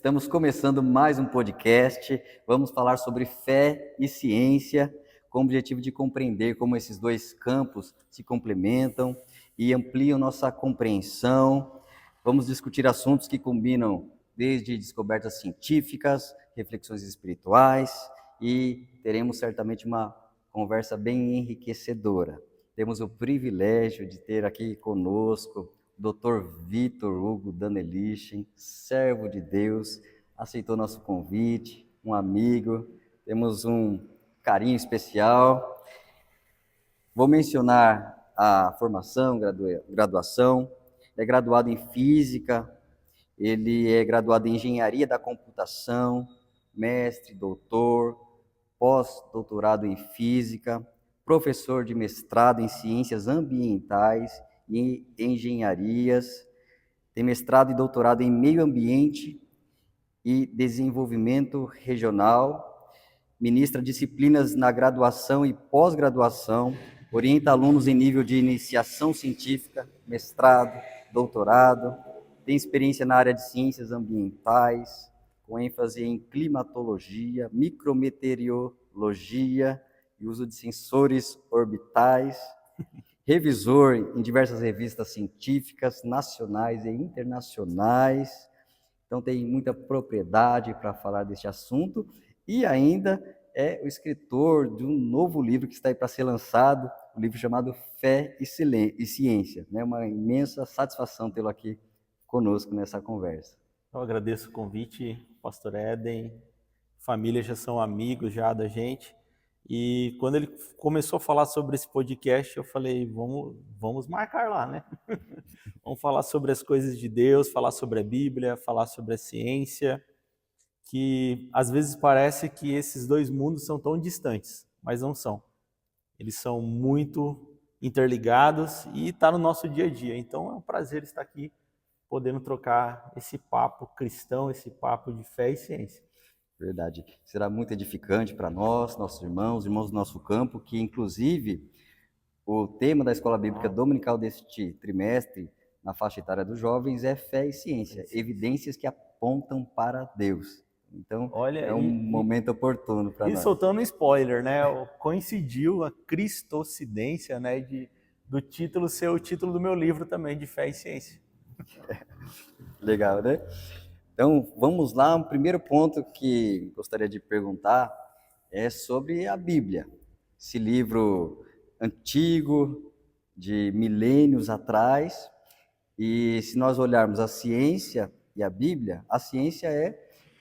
Estamos começando mais um podcast. Vamos falar sobre fé e ciência, com o objetivo de compreender como esses dois campos se complementam e ampliam nossa compreensão. Vamos discutir assuntos que combinam desde descobertas científicas, reflexões espirituais e teremos certamente uma conversa bem enriquecedora. Temos o privilégio de ter aqui conosco Dr. Vitor Hugo Danelichen, servo de Deus, aceitou nosso convite, um amigo, temos um carinho especial. Vou mencionar a formação, graduação. Ele é graduado em Física, ele é graduado em Engenharia da Computação, mestre, doutor, pós-doutorado em Física, professor de mestrado em Ciências Ambientais e Engenharias, tem mestrado e doutorado em Meio Ambiente e Desenvolvimento Regional, ministra disciplinas na graduação e pós-graduação, orienta alunos em nível de iniciação científica, mestrado, doutorado, tem experiência na área de ciências ambientais, com ênfase em climatologia, micrometeorologia e uso de sensores orbitais, revisor em diversas revistas científicas, nacionais e internacionais. Então tem muita propriedade para falar deste assunto e ainda é o escritor de um novo livro que está aí para ser lançado, um livro chamado Fé e Ciência. É uma imensa satisfação tê-lo aqui conosco nessa conversa. Eu agradeço o convite, Pastor Éden. Família já são amigos já da gente. E quando ele começou a falar sobre esse podcast, eu falei, vamos marcar lá, né? Vamos falar sobre as coisas de Deus, falar sobre a Bíblia, falar sobre a ciência, que às vezes parece que esses dois mundos são tão distantes, mas não são. Eles são muito interligados e está no nosso dia a dia. Então é um prazer estar aqui, podendo trocar esse papo cristão, esse papo de fé e ciência. Verdade. Será muito edificante para nós, nossos irmãos do nosso campo, que inclusive o tema da Escola Bíblica Dominical deste trimestre, na faixa etária dos jovens, é fé e ciência, evidências que apontam para Deus. Então, é um momento oportuno para nós. E soltando um spoiler, né? Coincidiu a cristocidência, né, do título ser o título do meu livro também, de fé e ciência. Legal, né? Então, vamos lá. O primeiro ponto que gostaria de perguntar é sobre a Bíblia. Esse livro antigo, de milênios atrás. E se nós olharmos a ciência e a Bíblia, a ciência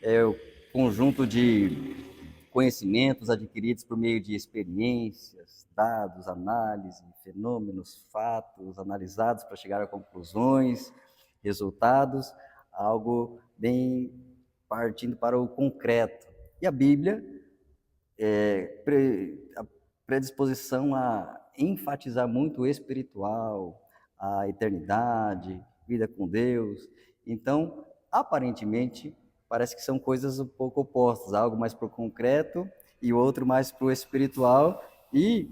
é o conjunto de conhecimentos adquiridos por meio de experiências, dados, análise, fenômenos, fatos analisados para chegar a conclusões, resultados, algo bem partindo para o concreto. E a Bíblia a predisposição a enfatizar muito o espiritual, a eternidade, vida com Deus. Então, aparentemente, parece que são coisas um pouco opostas, algo mais para o concreto e o outro mais para o espiritual, e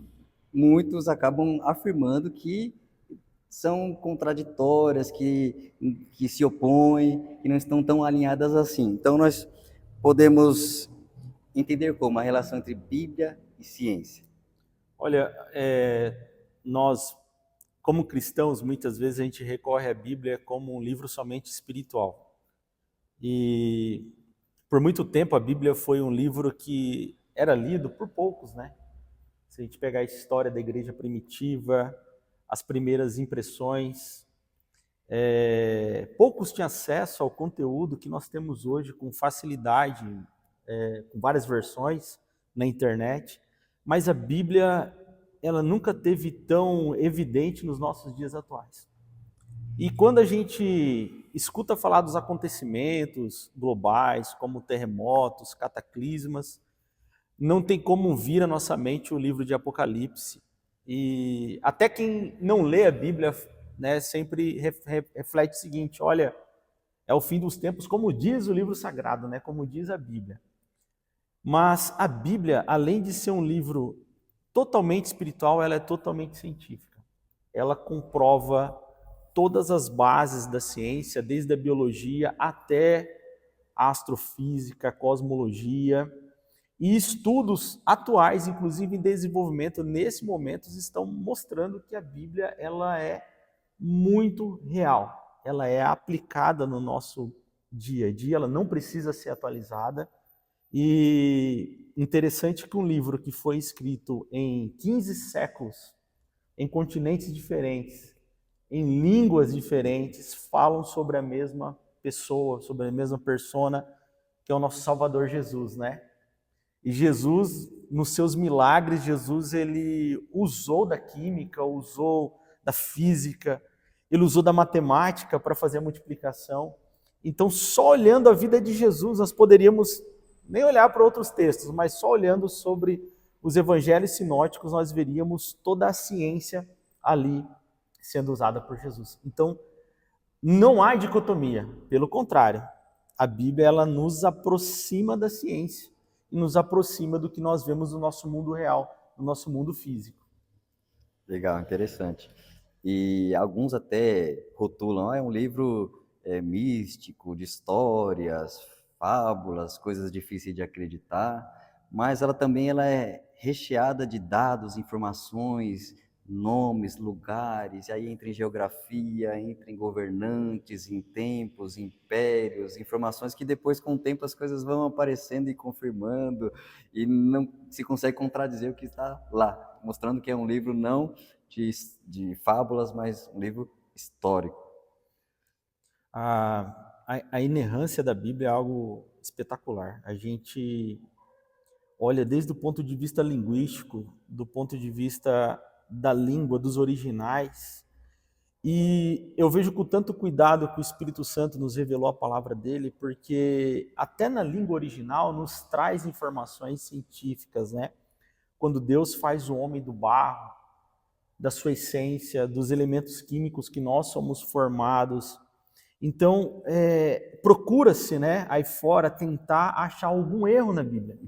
muitos acabam afirmando que são contraditórias, que se opõem, que não estão tão alinhadas assim. Então, nós podemos entender como a relação entre Bíblia e ciência. Olha, nós, como cristãos, muitas vezes a gente recorre à Bíblia como um livro somente espiritual. E por muito tempo a Bíblia foi um livro que era lido por poucos, né? Se a gente pegar a história da igreja primitiva, as primeiras impressões, poucos tinham acesso ao conteúdo que nós temos hoje com facilidade, com várias versões na internet, mas a Bíblia, ela nunca teve tão evidente nos nossos dias atuais. E quando a gente escuta falar dos acontecimentos globais, como terremotos, cataclismas, não tem como vir à nossa mente o livro de Apocalipse. E até quem não lê a Bíblia, né, sempre reflete o seguinte: olha, é o fim dos tempos, como diz o livro sagrado, né, como diz a Bíblia. Mas a Bíblia, além de ser um livro totalmente espiritual, ela é totalmente científica. Ela comprova todas as bases da ciência, desde a biologia até astrofísica, cosmologia, e estudos atuais, inclusive em desenvolvimento nesse momento, estão mostrando que a Bíblia ela é muito real. Ela é aplicada no nosso dia a dia, ela não precisa ser atualizada. E interessante que um livro que foi escrito em 15 séculos, em continentes diferentes, em línguas diferentes, falam sobre a mesma pessoa, sobre a mesma persona, que é o nosso Salvador Jesus, né? E Jesus, nos seus milagres, Jesus ele usou da química, usou da física, ele usou da matemática para fazer a multiplicação. Então, só olhando a vida de Jesus, nós poderíamos nem olhar para outros textos, mas só olhando sobre os evangelhos sinóticos, nós veríamos toda a ciência ali sendo usada por Jesus. Então, não há dicotomia, pelo contrário, a Bíblia ela nos aproxima da ciência e nos aproxima do que nós vemos no nosso mundo real, no nosso mundo físico. Legal, interessante. E alguns até rotulam, é um livro místico, de histórias, fábulas, coisas difíceis de acreditar, mas ela é recheada de dados, informações, nomes, lugares, e aí entra em geografia, entra em governantes, em tempos, impérios, informações que depois com o tempo as coisas vão aparecendo e confirmando, e não se consegue contradizer o que está lá, mostrando que é um livro não de fábulas, mas um livro histórico. A inerrância da Bíblia é algo espetacular. A gente olha desde o ponto de vista linguístico, do ponto de vista da língua, dos originais, e eu vejo com tanto cuidado que o Espírito Santo nos revelou a palavra dele, porque até na língua original nos traz informações científicas, né? Quando Deus faz o homem do barro, da sua essência, dos elementos químicos que nós somos formados. Então, procura-se, né, aí fora, tentar achar algum erro na Bíblia.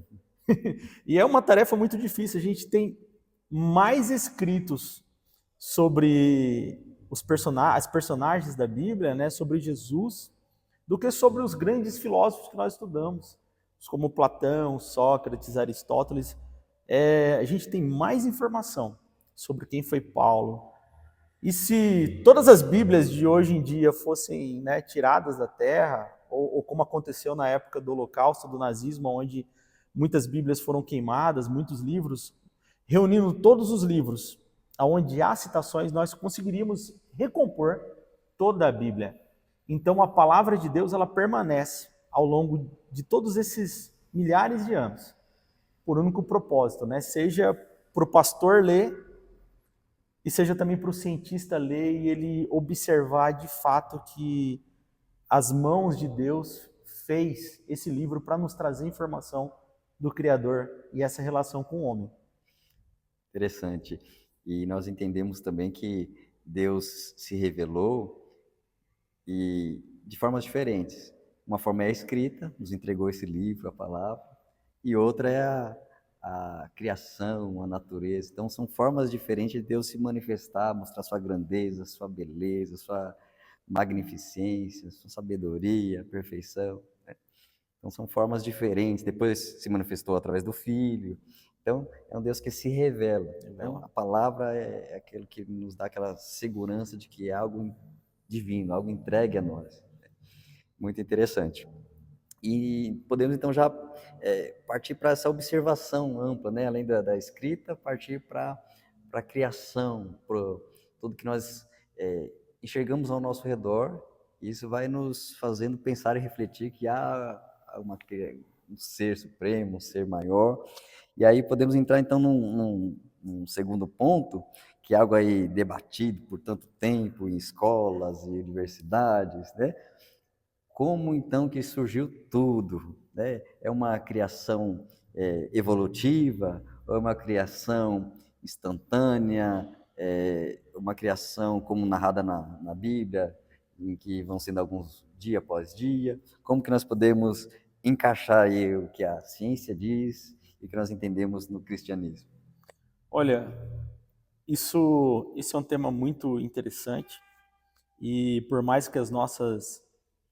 E é uma tarefa muito difícil. A gente tem mais escritos sobre as personagens da Bíblia, né, sobre Jesus, do que sobre os grandes filósofos que nós estudamos, como Platão, Sócrates, Aristóteles. A gente tem mais informação sobre quem foi Paulo. E se todas as Bíblias de hoje em dia fossem, né, tiradas da terra, ou como aconteceu na época do Holocausto, do nazismo, onde muitas Bíblias foram queimadas, muitos livros, reunindo todos os livros onde há citações, nós conseguiríamos recompor toda a Bíblia. Então a palavra de Deus ela permanece ao longo de todos esses milhares de anos, por um único propósito, né? Seja para o pastor ler, e seja também para o cientista ler e ele observar de fato que as mãos de Deus fez esse livro para nos trazer informação do Criador e essa relação com o homem. Interessante. E nós entendemos também que Deus se revelou e de formas diferentes. Uma forma é a escrita, nos entregou esse livro, a palavra, e outra é a criação, a natureza. Então, são formas diferentes de Deus se manifestar, mostrar sua grandeza, sua beleza, sua magnificência, sua sabedoria, perfeição. Né? Então, são formas diferentes. Depois se manifestou através do Filho. Então, é um Deus que se revela. Então, a palavra é aquilo que nos dá aquela segurança de que é algo divino, algo entregue a nós. Muito interessante. E podemos, então, já partir para essa observação ampla, né? Além da escrita, partir para a criação, para tudo que nós enxergamos ao nosso redor. E isso vai nos fazendo pensar e refletir que há um ser supremo, um ser maior. E aí podemos entrar, então, num segundo ponto, que é algo aí debatido por tanto tempo em escolas e universidades, né? Como, então, que surgiu tudo? Né? É uma criação evolutiva? Ou é uma criação instantânea? Uma criação como narrada na Bíblia, em que vão sendo alguns dia após dia? Como que nós podemos encaixar aí o que a ciência diz e que nós entendemos no cristianismo? Olha, isso é um tema muito interessante e por mais que as nossas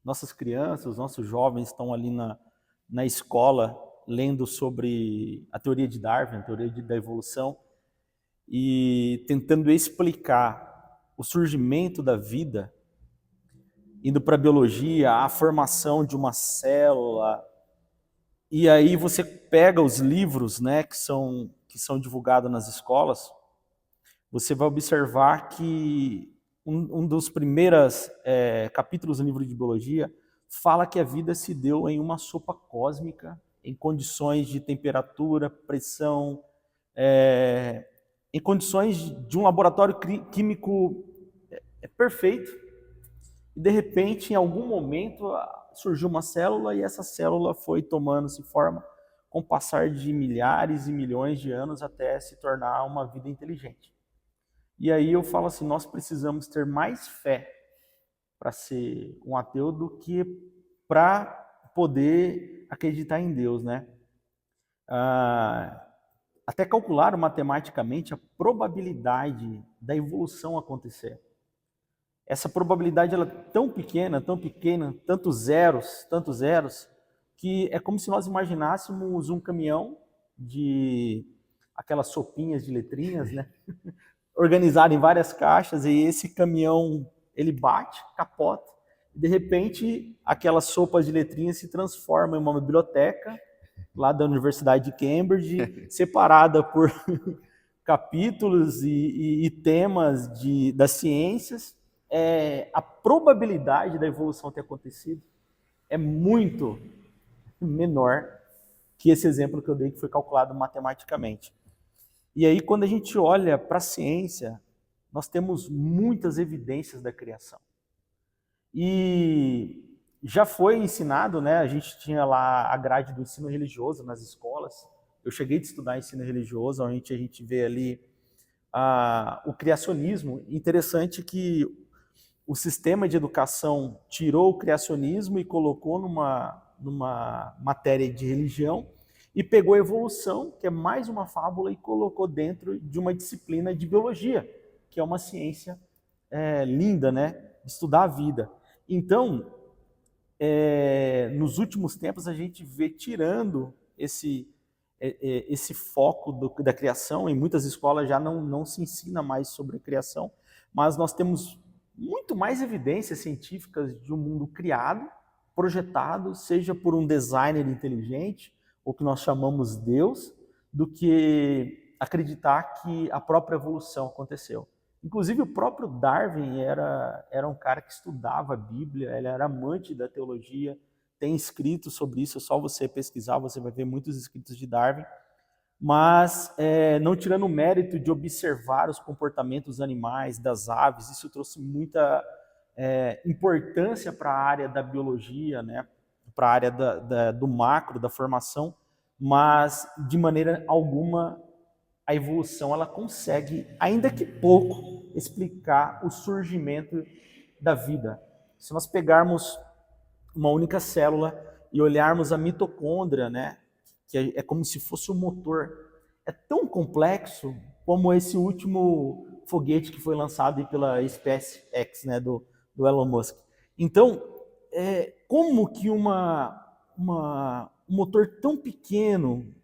Nossas crianças, nossos jovens estão ali na escola lendo sobre a teoria de Darwin, a teoria da evolução, e tentando explicar o surgimento da vida, indo para a biologia, a formação de uma célula. E aí você pega os livros, né, que são divulgados nas escolas, você vai observar que um dos primeiros capítulos do livro de biologia fala que a vida se deu em uma sopa cósmica, em condições de temperatura, pressão, em condições de um laboratório químico perfeito. E de repente, em algum momento, surgiu uma célula e essa célula foi tomando-se forma com o passar de milhares e milhões de anos até se tornar uma vida inteligente. E aí eu falo assim, nós precisamos ter mais fé para ser um ateu do que para poder acreditar em Deus, né? Até calcularam matematicamente a probabilidade da evolução acontecer. Essa probabilidade ela é tão pequena, tantos zeros, que é como se nós imaginássemos um caminhão de aquelas sopinhas de letrinhas, né? Organizado em várias caixas, e esse caminhão ele bate, capota, e de repente aquelas sopas de letrinhas se transformam em uma biblioteca lá da Universidade de Cambridge, separada por capítulos e temas das ciências. A probabilidade da evolução ter acontecido é muito menor que esse exemplo que eu dei, que foi calculado matematicamente. E aí, quando a gente olha para a ciência, nós temos muitas evidências da criação. E já foi ensinado, né? A gente tinha lá a grade do ensino religioso nas escolas. Eu cheguei a estudar ensino religioso, onde a gente vê ali o criacionismo. Interessante que o sistema de educação tirou o criacionismo e colocou numa matéria de religião, e pegou a evolução, que é mais uma fábula, e colocou dentro de uma disciplina de biologia, que é uma ciência linda, né? Estudar a vida. Então, nos últimos tempos, a gente vê tirando esse foco da criação. Em muitas escolas já não se ensina mais sobre a criação, mas nós temos muito mais evidências científicas de um mundo criado, projetado, seja por um designer inteligente, ou que nós chamamos Deus, do que acreditar que a própria evolução aconteceu. Inclusive, o próprio Darwin era um cara que estudava a Bíblia, ele era amante da teologia, tem escritos sobre isso, é só você pesquisar, você vai ver muitos escritos de Darwin, mas não tirando o mérito de observar os comportamentos dos animais, das aves. Isso trouxe muita importância para a área da biologia, né? Para a área do macro, da formação, mas de maneira alguma a evolução ela consegue, ainda que pouco, explicar o surgimento da vida. Se nós pegarmos uma única célula e olharmos a mitocôndria, né, que é como se fosse um motor, é tão complexo como esse último foguete que foi lançado pela SpaceX, né, do Elon Musk. Então, como que um motor tão pequeno,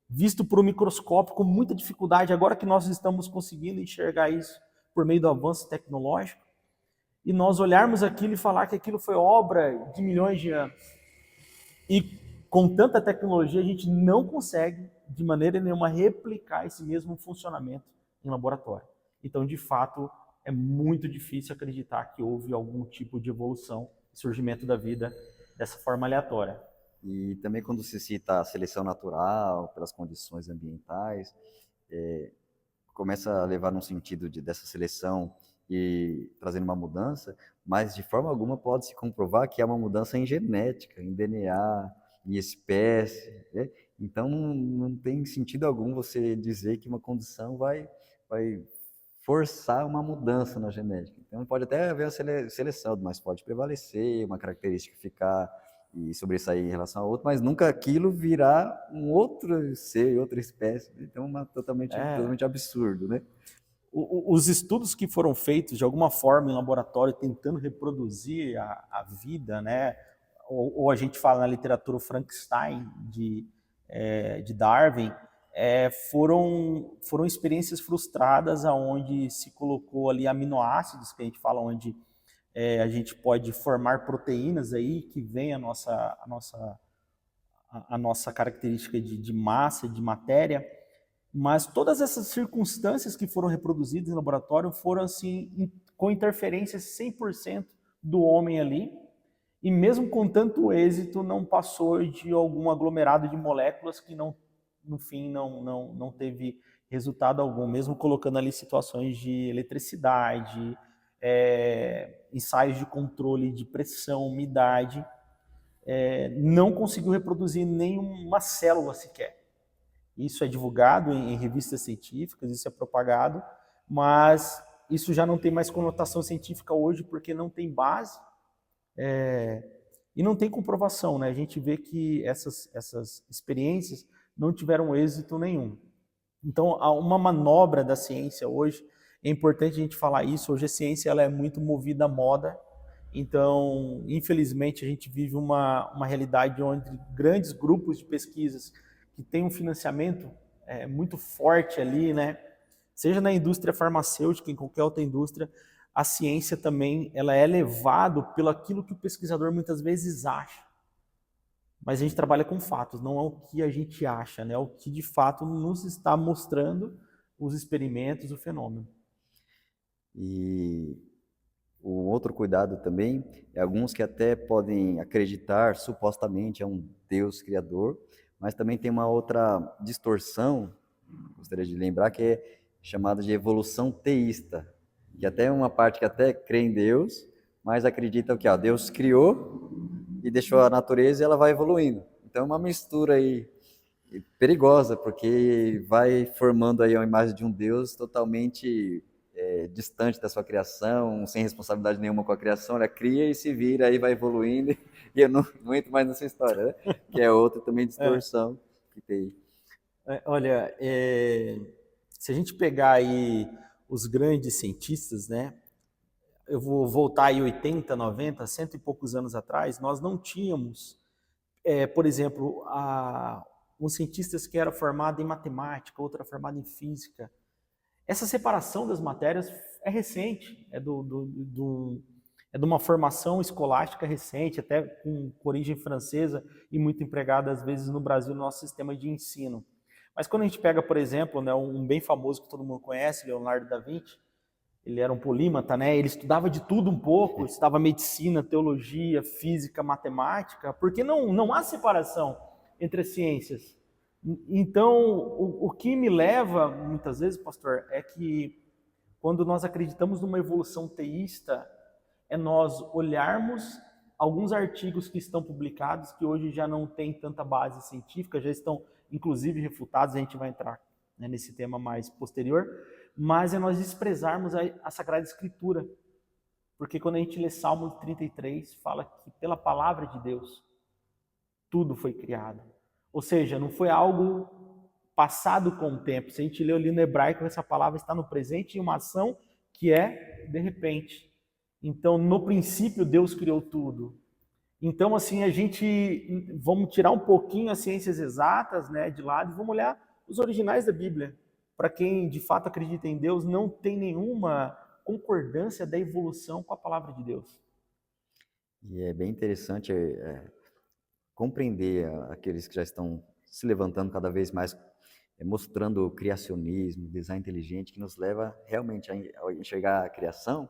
visto por um microscópio com muita dificuldade, agora que nós estamos conseguindo enxergar isso por meio do avanço tecnológico, e nós olharmos aquilo e falar que aquilo foi obra de milhões de anos. E com tanta tecnologia, a gente não consegue, de maneira nenhuma, replicar esse mesmo funcionamento em laboratório. Então, de fato, é muito difícil acreditar que houve algum tipo de evolução, surgimento da vida dessa forma aleatória. E também quando se cita a seleção natural, pelas condições ambientais, começa a levar num sentido dessa seleção e trazendo uma mudança, mas de forma alguma pode-se comprovar que há uma mudança em genética, em DNA, em espécie, né? Então não tem sentido algum você dizer que uma condição vai forçar uma mudança na genética. Então pode até haver a seleção, mas pode prevalecer uma característica ficar e sobressair em relação a outra, mas nunca aquilo virá um outro ser, outra espécie. Então totalmente absurdo, né? os estudos que foram feitos de alguma forma em laboratório tentando reproduzir a vida, né? Ou a gente fala na literatura o Frankenstein de Darwin, foram experiências frustradas aonde se colocou ali aminoácidos, que a gente fala onde a gente pode formar proteínas aí que vem a nossa característica de massa, de matéria, mas todas essas circunstâncias que foram reproduzidas no laboratório foram assim com interferência 100% do homem ali, e mesmo com tanto êxito não passou de algum aglomerado de moléculas que não, no fim não teve resultado algum, mesmo colocando ali situações de eletricidade, ensaios de controle de pressão, umidade, não conseguiu reproduzir nenhuma célula sequer. Isso é divulgado em revistas científicas, isso é propagado, mas isso já não tem mais conotação científica hoje porque não tem base e não tem comprovação, né? A gente vê que essas experiências não tiveram êxito nenhum. Então, há uma manobra da ciência hoje, é importante a gente falar isso, hoje a ciência ela é muito movida à moda, então, infelizmente, a gente vive uma realidade onde grandes grupos de pesquisas que têm um financiamento muito forte ali, né? Seja na indústria farmacêutica, em qualquer outra indústria, a ciência também ela é levada pelo aquilo que o pesquisador muitas vezes acha. Mas a gente trabalha com fatos, não é o que a gente acha, né? É o que de fato nos está mostrando os experimentos, o fenômeno. E o outro cuidado também é alguns que até podem acreditar supostamente a um Deus criador, mas também tem uma outra distorção, gostaria de lembrar, que é chamada de evolução teísta, que até é uma parte que até crê em Deus, mas acredita que Deus criou e deixou a natureza e ela vai evoluindo. Então é uma mistura aí perigosa, porque vai formando aí uma imagem de um Deus totalmente distante da sua criação, sem responsabilidade nenhuma com a criação, ela cria e se vira, aí vai evoluindo, e eu não entro mais nessa história, né? Que é outra também distorção que tem. Olha, se a gente pegar aí os grandes cientistas, né? Eu vou voltar aí 80, 90, cento e poucos anos atrás, nós não tínhamos, por exemplo, uns cientistas que eram formados em matemática, outro formado em física. Essa separação das matérias é recente, é de uma formação escolástica recente, até com origem francesa e muito empregada às vezes no Brasil, no nosso sistema de ensino. Mas quando a gente pega, por exemplo, né, um bem famoso que todo mundo conhece, Leonardo da Vinci, ele era um polímata, né? Ele estudava de tudo um pouco, estudava medicina, teologia, física, matemática, porque não há separação entre as ciências. Então, o que me leva, muitas vezes, pastor, é que quando nós acreditamos numa evolução teísta, é nós olharmos alguns artigos que estão publicados, que hoje já não têm tanta base científica, já estão, inclusive, refutados, a gente vai entrar, né, nesse tema mais posterior, mas é nós desprezarmos a Sagrada Escritura, porque quando a gente lê Salmo 33, fala que pela palavra de Deus, tudo foi criado. Ou seja, não foi algo passado com o tempo. Se a gente lê ali no hebraico, essa palavra está no presente em uma ação que é de repente. Então, no princípio, Deus criou tudo. Então, assim, vamos tirar um pouquinho as ciências exatas, né, de lado e vamos olhar os originais da Bíblia. Para quem de fato acredita em Deus, não tem nenhuma concordância da evolução com a palavra de Deus. E é bem interessante compreender aqueles que já estão se levantando cada vez mais, mostrando o criacionismo, design inteligente, que nos leva realmente a enxergar a criação,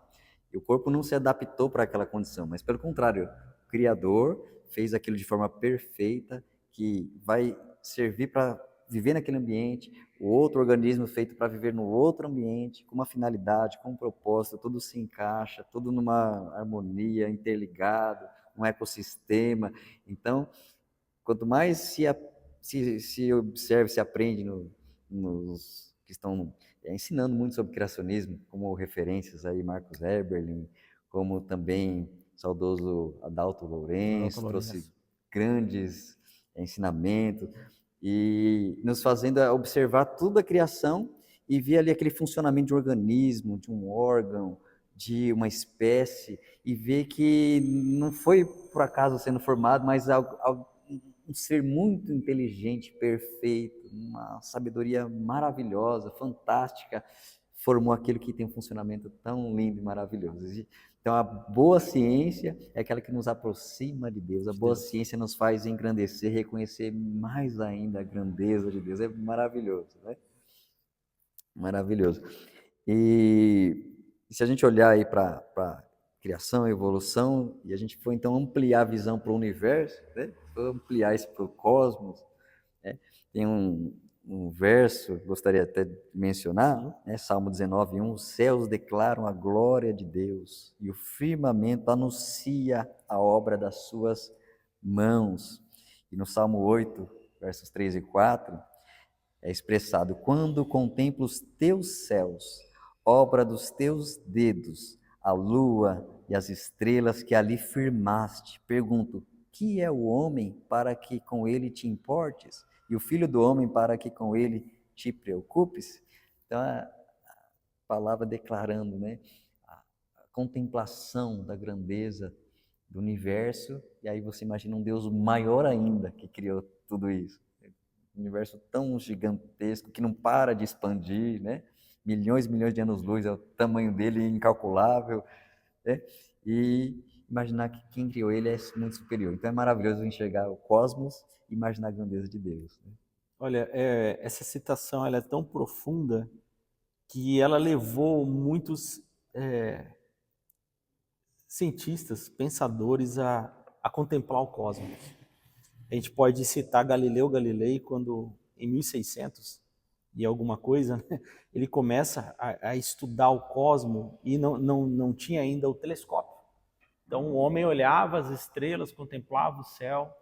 e o corpo não se adaptou para aquela condição, mas pelo contrário, o Criador fez aquilo de forma perfeita, que vai servir para viver naquele ambiente, o outro organismo feito para viver no outro ambiente, com uma finalidade, com um propósito, tudo se encaixa, tudo numa harmonia, interligado, um ecossistema. Então, quanto mais se observa, se aprende nos que estão ensinando muito sobre criacionismo, como referências aí Marcos Eberlin, como também o saudoso Adalto Lourenço, trouxe grandes ensinamentos, e nos fazendo observar toda a criação e ver ali aquele funcionamento de um organismo, de um órgão, de uma espécie, e ver que não foi por acaso sendo formado, mas um ser muito inteligente, perfeito, uma sabedoria maravilhosa, fantástica, formou aquilo que tem um funcionamento tão lindo e maravilhoso. Então, a boa ciência é aquela que nos aproxima de Deus. A boa ciência nos faz engrandecer, reconhecer mais ainda a grandeza de Deus. É maravilhoso, né? Maravilhoso. E se a gente olhar aí para a criação, evolução, e a gente for então ampliar a visão para o universo, né? For ampliar isso para o cosmos, né? Tem um verso, gostaria até de mencionar, né? Salmo 19:1, os céus declaram a glória de Deus e o firmamento anuncia a obra das suas mãos. E no Salmo 8, versos 3 e 4, é expressado: quando contemplo os teus céus, obra dos teus dedos, a lua e as estrelas que ali firmaste, pergunto: que é o homem para que com ele te importes? E o filho do homem para que com ele te preocupes? Então, a palavra declarando, né, a contemplação da grandeza do universo, e aí você imagina um Deus maior ainda que criou tudo isso. Um universo tão gigantesco que não para de expandir, né? Milhões e milhões de anos-luz é o tamanho dele, incalculável, né? E imaginar que quem criou ele é muito superior. Então é maravilhoso enxergar o cosmos e imaginar a grandeza de Deus, né? Olha, essa citação ela é tão profunda que ela levou muitos cientistas, pensadores a contemplar o cosmos. A gente pode citar Galileu Galilei, quando em 1600 e alguma coisa, né, ele começa a estudar o cosmos e não tinha ainda o telescópio. Então o homem olhava as estrelas, contemplava o céu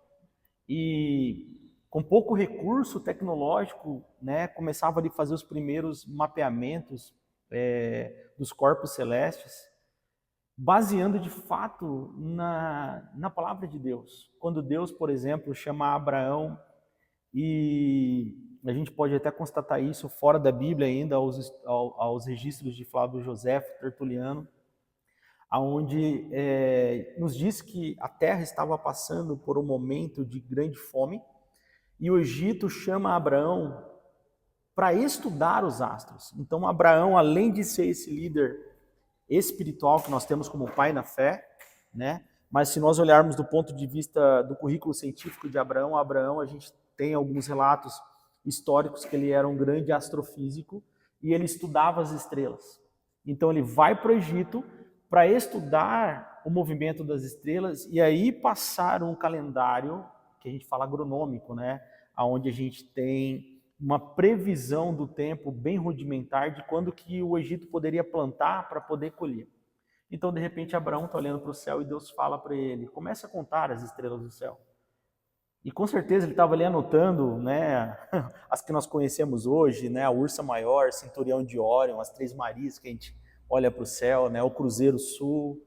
e com pouco recurso tecnológico, né, começava a fazer os primeiros mapeamentos dos corpos celestes, baseando de fato na palavra de Deus. Quando Deus, por exemplo, chama Abraão, e a gente pode até constatar isso fora da Bíblia ainda, aos registros de Flávio Josefo, Tertuliano, onde nos diz que a terra estava passando por um momento de grande fome, e o Egito chama Abraão para estudar os astros. Então Abraão, além de ser esse líder espiritual que nós temos como pai na fé, né? Mas se nós olharmos do ponto de vista do currículo científico de Abraão, a gente tem alguns relatos históricos que ele era um grande astrofísico e ele estudava as estrelas. Então ele vai para o Egito para estudar o movimento das estrelas e aí passar um calendário que a gente fala agronômico, né? Onde a gente tem uma previsão do tempo bem rudimentar de quando que o Egito poderia plantar para poder colher. Então, de repente, Abraão está olhando para o céu e Deus fala para ele: comece a contar as estrelas do céu. E com certeza ele estava ali anotando, né, as que nós conhecemos hoje, né, a Ursa Maior, Centurião de Órion, as Três Marias que a gente olha para o céu, né, o Cruzeiro Sul,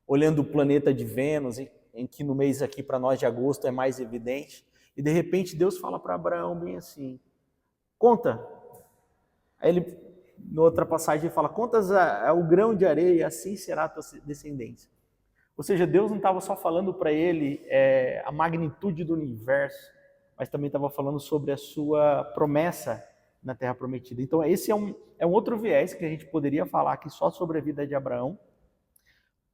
olhando o planeta de Vênus, em que no mês aqui para nós de agosto é mais evidente. E de repente Deus fala para Abraão bem assim: conta. Aí ele, na outra passagem, ele fala: contas o grão de areia, assim será a tua descendência. Ou seja, Deus não estava só falando para ele a magnitude do universo, mas também estava falando sobre a sua promessa na Terra Prometida. Então esse é um outro viés que a gente poderia falar aqui só sobre a vida de Abraão,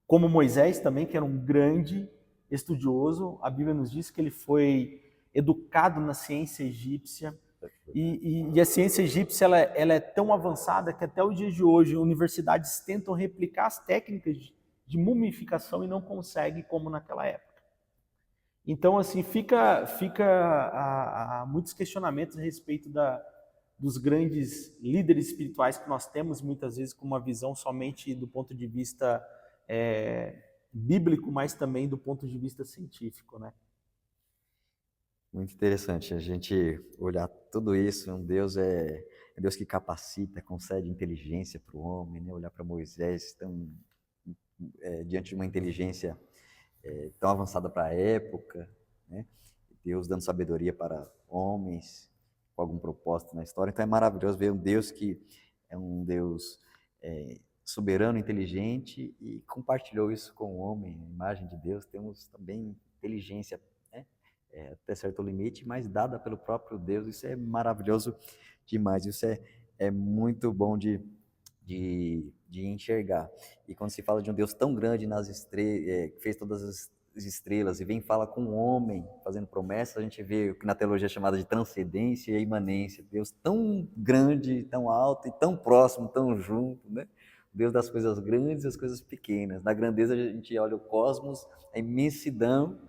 como Moisés também, que era um grande estudioso. A Bíblia nos diz que ele foi educado na ciência egípcia, e a ciência egípcia ela é tão avançada que até os dias de hoje universidades tentam replicar as técnicas de mumificação e não conseguem como naquela época. Então, assim, fica muitos questionamentos a respeito dos grandes líderes espirituais que nós temos, muitas vezes com uma visão somente do ponto de vista bíblico, mas também do ponto de vista científico, né? Muito interessante a gente olhar tudo isso. Um Deus é Deus que capacita, concede inteligência para o homem, né? Olhar para Moisés diante de uma inteligência tão avançada para a época, né? Deus dando sabedoria para homens com algum propósito na história. Então é maravilhoso ver um Deus que é um Deus soberano, inteligente, e compartilhou isso com o homem, a imagem de Deus. Temos também inteligência, né? Até certo limite, mas dada pelo próprio Deus. Isso é maravilhoso demais, isso é muito bom de enxergar. E quando se fala de um Deus tão grande nas estrelas, que fez todas as estrelas, e vem e fala com o homem, fazendo promessas, a gente vê o que na teologia é chamada de transcendência e imanência. Deus tão grande, tão alto e tão próximo, tão junto, né? Deus das coisas grandes e das coisas pequenas. Na grandeza a gente olha o cosmos, a imensidão,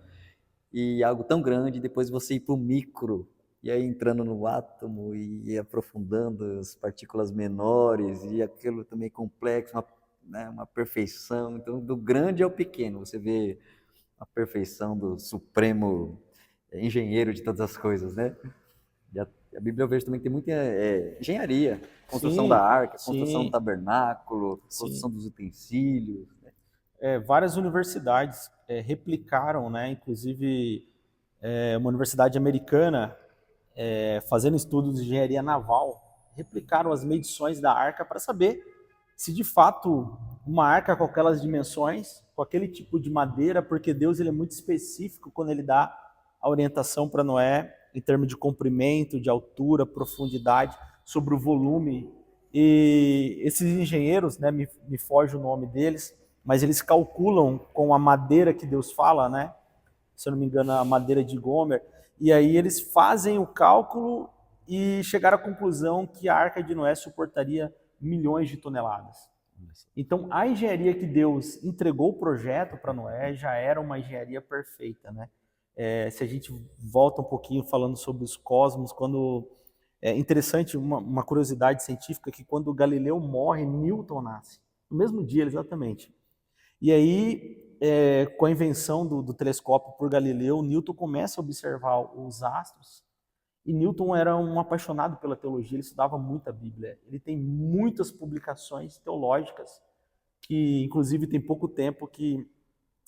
e algo tão grande, depois você ir para o micro, e aí entrando no átomo e aprofundando as partículas menores, e aquilo também complexo, né, uma perfeição. Então, do grande ao pequeno, você vê a perfeição do supremo engenheiro de todas as coisas, né? E a Bíblia eu vejo também que tem muita engenharia, construção da Sim, arca, construção do sim, tabernáculo, sim. construção dos utensílios, né? Várias universidades replicaram, né? Inclusive uma universidade americana fazendo estudos de engenharia naval, replicaram as medições da arca para saber se de fato uma arca com aquelas dimensões, com aquele tipo de madeira, porque Deus ele é muito específico quando ele dá a orientação para Noé em termos de comprimento, de altura, profundidade, sobre o volume. E esses engenheiros, né, me foge o nome deles, mas eles calculam com a madeira que Deus fala, né? Se eu não me engano, a madeira de Gomer, e aí eles fazem o cálculo e chegaram à conclusão que a Arca de Noé suportaria milhões de toneladas. Então, a engenharia que Deus entregou o projeto para Noé já era uma engenharia perfeita, né? Se a gente volta um pouquinho falando sobre os cosmos, quando é interessante uma curiosidade científica que quando Galileu morre, Newton nasce no mesmo dia, exatamente. E aí, com a invenção do telescópio por Galileu, Newton começa a observar os astros. E Newton era um apaixonado pela teologia, ele estudava muito a Bíblia. Ele tem muitas publicações teológicas, que inclusive tem pouco tempo que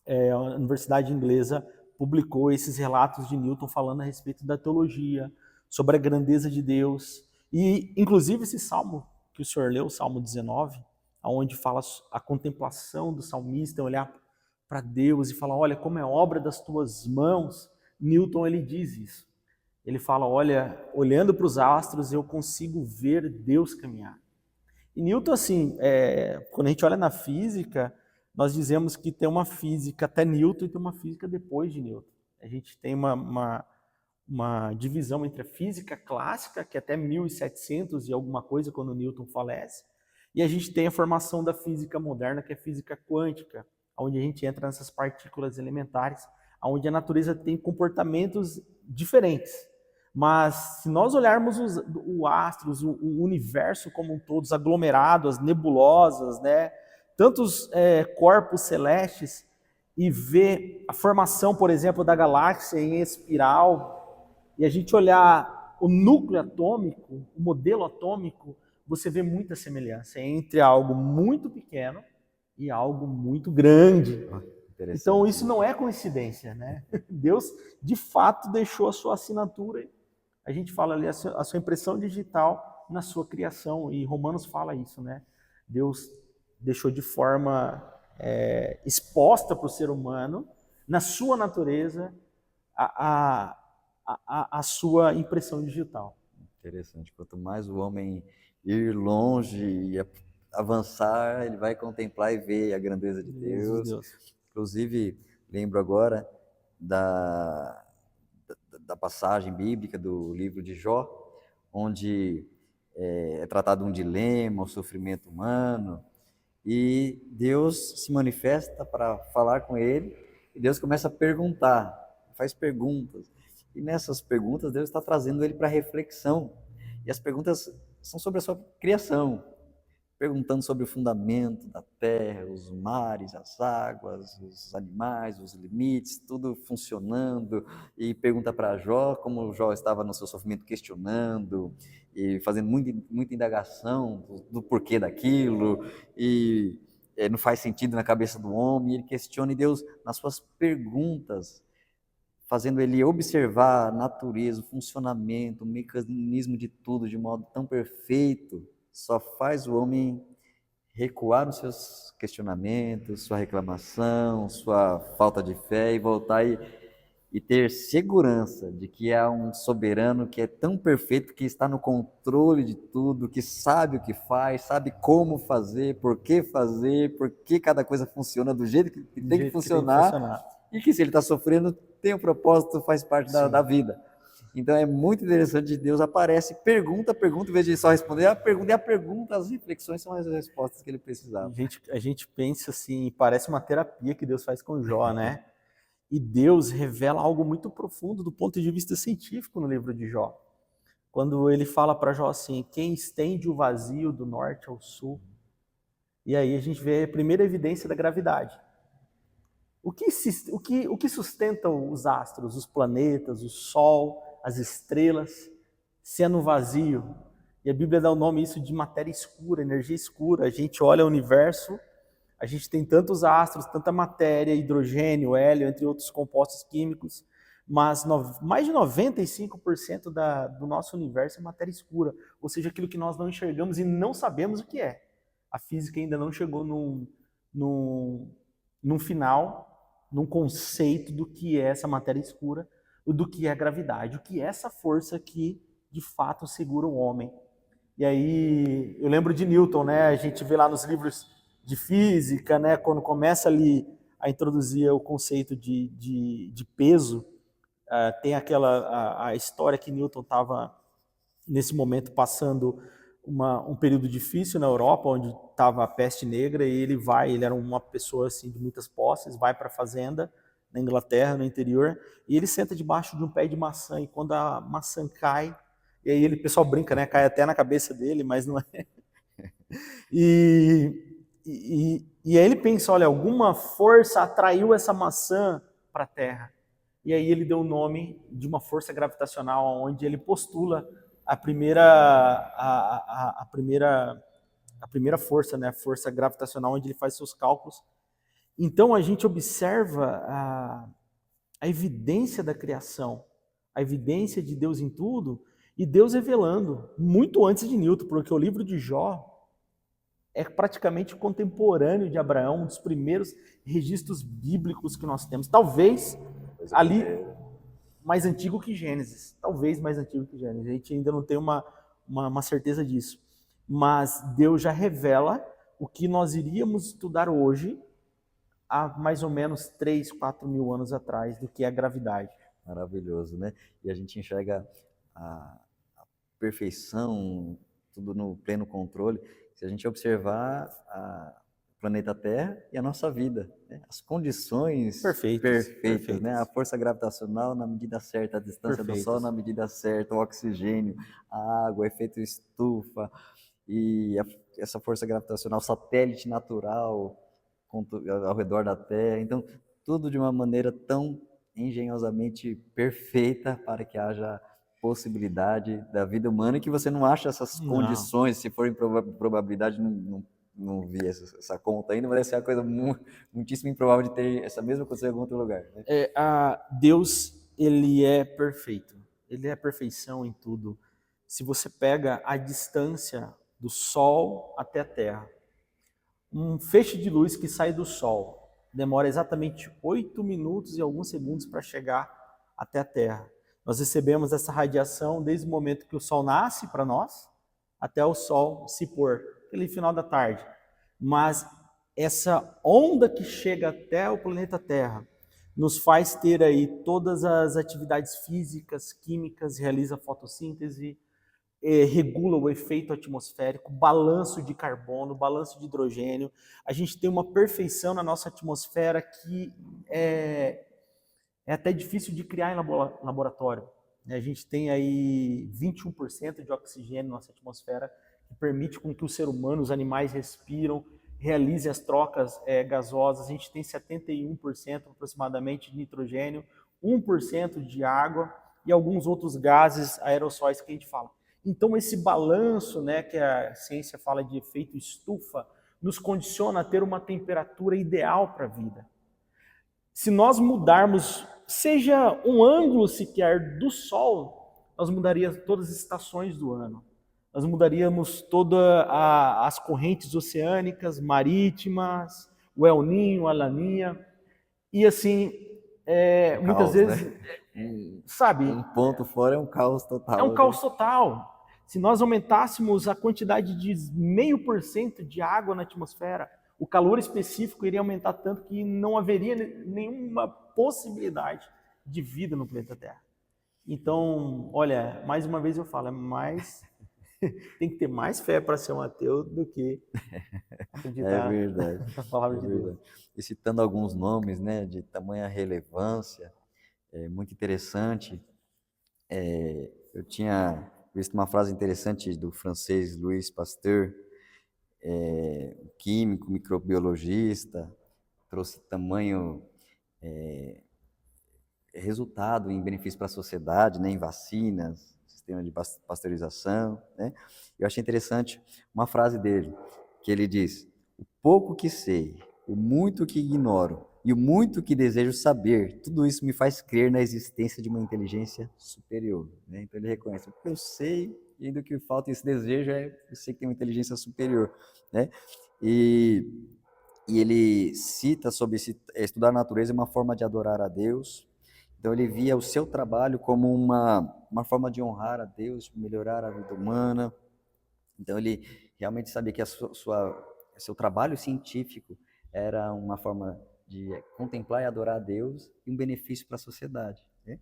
a Universidade Inglesa publicou esses relatos de Newton falando a respeito da teologia, sobre a grandeza de Deus. E inclusive esse salmo que o senhor leu, o Salmo 19, onde fala a contemplação do salmista, olhar para Deus e falar, olha como é obra das tuas mãos. Newton ele diz isso. Ele fala, olha, olhando para os astros eu consigo ver Deus caminhar. E Newton, assim, quando a gente olha na física, nós dizemos que tem uma física até Newton e tem uma física depois de Newton. A gente tem uma divisão entre a física clássica, que é até 1700 e alguma coisa, quando Newton falece, e a gente tem a formação da física moderna, que é a física quântica, onde a gente entra nessas partículas elementares, onde a natureza tem comportamentos diferentes. Mas se nós olharmos os astros, o universo como um todo, os aglomerados, as nebulosas, né, tantos corpos celestes, e ver a formação, por exemplo, da galáxia em espiral, e a gente olhar o núcleo atômico, o modelo atômico, você vê muita semelhança entre algo muito pequeno e algo muito grande. Então isso não é coincidência, né? Deus de fato deixou a sua assinatura, a gente fala ali a sua impressão digital na sua criação, e Romanos fala isso, né? Deus deixou de forma exposta para o ser humano, na sua natureza, a sua impressão digital. Interessante. Quanto mais o homem ir longe e avançar, ele vai contemplar e ver a grandeza de Deus. Inclusive, lembro agora da passagem bíblica do livro de Jó, onde é tratado um dilema, o sofrimento humano, e Deus se manifesta para falar com ele, e Deus começa a perguntar, faz perguntas, e nessas perguntas Deus está trazendo ele para reflexão, e as perguntas são sobre a sua criação, perguntando sobre o fundamento da terra, os mares, as águas, os animais, os limites, tudo funcionando, e pergunta para Jó como Jó estava no seu sofrimento, questionando e fazendo muita indagação do porquê daquilo, e não faz sentido na cabeça do homem, e ele questiona, e Deus, nas suas perguntas, fazendo ele observar a natureza, o funcionamento, o mecanismo de tudo de modo tão perfeito, só faz o homem recuar nos seus questionamentos, sua reclamação, sua falta de fé e voltar e ter segurança de que há um soberano que é tão perfeito, que está no controle de tudo, que sabe o que faz, sabe como fazer, por que cada coisa funciona do jeito que Do tem que jeito que tem que funcionar, funcionar. e que se ele está sofrendo, tem um propósito, faz parte da Sim. vida. Então é muito interessante, Deus aparece, pergunta, em vez de só responder a pergunta, as reflexões são as respostas que ele precisava. A gente pensa assim, parece uma terapia que Deus faz com Jó, né? E Deus revela algo muito profundo do ponto de vista científico no livro de Jó. Quando ele fala para Jó assim, quem estende o vazio do norte ao sul? E aí a gente vê a primeira evidência da gravidade. O que sustenta os astros, os planetas, o Sol, as estrelas, se é no vazio? E a Bíblia dá o nome isso de matéria escura, energia escura. A gente olha o universo, a gente tem tantos astros, tanta matéria, hidrogênio, hélio, entre outros compostos químicos, mas mais de 95% do nosso universo é matéria escura, ou seja, aquilo que nós não enxergamos e não sabemos o que é. A física ainda não chegou num final, num conceito do que é essa matéria escura, do que é a gravidade, o que é essa força que de fato segura o homem. E aí eu lembro de Newton, né? A gente vê lá nos livros de física, né? Quando começa ali a introduzir o conceito de peso, tem a história que Newton estava nesse momento passando um período difícil na Europa, onde estava a peste negra, e ele era uma pessoa assim de muitas posses, vai para a fazenda na Inglaterra, no interior, e ele senta debaixo de um pé de maçã, e quando a maçã cai, e aí o pessoal brinca, né? Cai até na cabeça dele, mas não é. E aí ele pensa, olha, alguma força atraiu essa maçã para a Terra. E aí ele deu o nome de uma força gravitacional, onde ele postula a primeira força, né? A força gravitacional, onde ele faz seus cálculos. Então a gente observa a evidência da criação, a evidência de Deus em tudo, e Deus revelando, muito antes de Newton, porque o livro de Jó é praticamente contemporâneo de Abraão, um dos primeiros registros bíblicos que nós temos. Talvez ali mais antigo que Gênesis. Talvez mais antigo que Gênesis. A gente ainda não tem uma certeza disso. Mas Deus já revela o que nós iríamos estudar hoje, há mais ou menos 3, 4 mil anos atrás, do que é a gravidade. Maravilhoso, né? E a gente enxerga a perfeição, tudo no pleno controle. Se a gente observar o planeta Terra e a nossa vida, né? As condições perfeitas, né? A força gravitacional na medida certa, a distância do Sol na medida certa, o oxigênio, a água, o efeito estufa, e essa força gravitacional, satélite natural ao redor da Terra. Então, tudo de uma maneira tão engenhosamente perfeita para que haja possibilidade da vida humana, e que você não acha essas condições, se for em probabilidade, não vi essa conta ainda, mas deve ser uma coisa muitíssimo improvável de ter essa mesma coisa em algum outro lugar. Né? Deus, ele é perfeito, ele é a perfeição em tudo. Se você pega a distância do Sol até a Terra, um feixe de luz que sai do Sol demora exatamente 8 minutos e alguns segundos para chegar até a Terra. Nós recebemos essa radiação desde o momento que o Sol nasce para nós, até o Sol se pôr, aquele final da tarde. Mas essa onda que chega até o planeta Terra nos faz ter aí todas as atividades físicas, químicas, realiza fotossíntese, regula o efeito atmosférico, balanço de carbono, balanço de hidrogênio. A gente tem uma perfeição na nossa atmosfera que é até difícil de criar em laboratório. A gente tem aí 21% de oxigênio na nossa atmosfera, que permite com que o ser humano, os animais respiram, realize as trocas gasosas. A gente tem 71% aproximadamente de nitrogênio, 1% de água e alguns outros gases aerossóis que a gente fala. Então esse balanço, né, que a ciência fala de efeito estufa, nos condiciona a ter uma temperatura ideal para a vida. Se nós mudarmos, seja um ângulo sequer do Sol, nós mudaríamos todas as estações do ano. nós mudaríamos todas as correntes oceânicas, marítimas, o El Niño, a Laninha, e assim, muitas Caos, né? vezes, sabe, Um ponto fora é um caos é total um ali. caos total. Se nós aumentássemos a quantidade de 0,5% de água na atmosfera, o calor específico iria aumentar tanto que não haveria nenhuma possibilidade de vida no planeta Terra. Então, olha, mais uma vez eu falo, tem que ter mais fé para ser um ateu do que É acreditar verdade, na palavra é de Deus. verdade. E citando alguns nomes, né, de tamanha relevância, é muito interessante. Eu tinha visto uma frase interessante do francês Louis Pasteur, químico, microbiologista, trouxe tamanho resultado em benefício para a sociedade, né, em vacinas, sistema de pasteurização, né? Eu achei interessante uma frase dele, que ele diz: "O pouco que sei, o muito que ignoro e o muito que desejo saber, tudo isso me faz crer na existência de uma inteligência superior", né? Então ele reconhece: "O que eu sei e ainda o que falta esse desejo eu sei que tem uma inteligência superior", né? E e ele cita sobre estudar a natureza é uma forma de adorar a Deus. Então ele via o seu trabalho como uma forma de honrar a Deus, melhorar a vida humana. Então ele realmente sabia que seu trabalho científico era uma forma de contemplar e adorar a Deus e um benefício para a sociedade, né?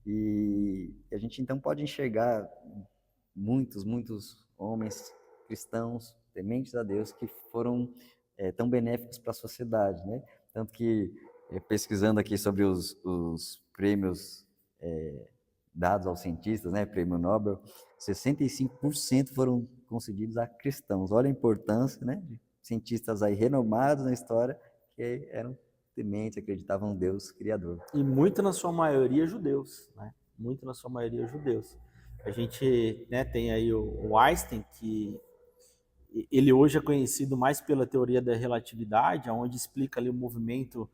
E a gente então pode enxergar muitos homens cristãos, tementes a Deus, que foram tão benéficos para a sociedade, né? Tanto que, pesquisando aqui sobre os prêmios dados aos cientistas, né, prêmio Nobel, 65% foram concedidos a cristãos. Olha a importância, né, de cientistas aí renomados na história que eram tementes, acreditavam no Deus Criador. E muito na sua maioria judeus, né? Muito na sua maioria judeus. A gente, né, tem aí o Einstein, que ele hoje é conhecido mais pela teoria da relatividade, onde explica ali o movimento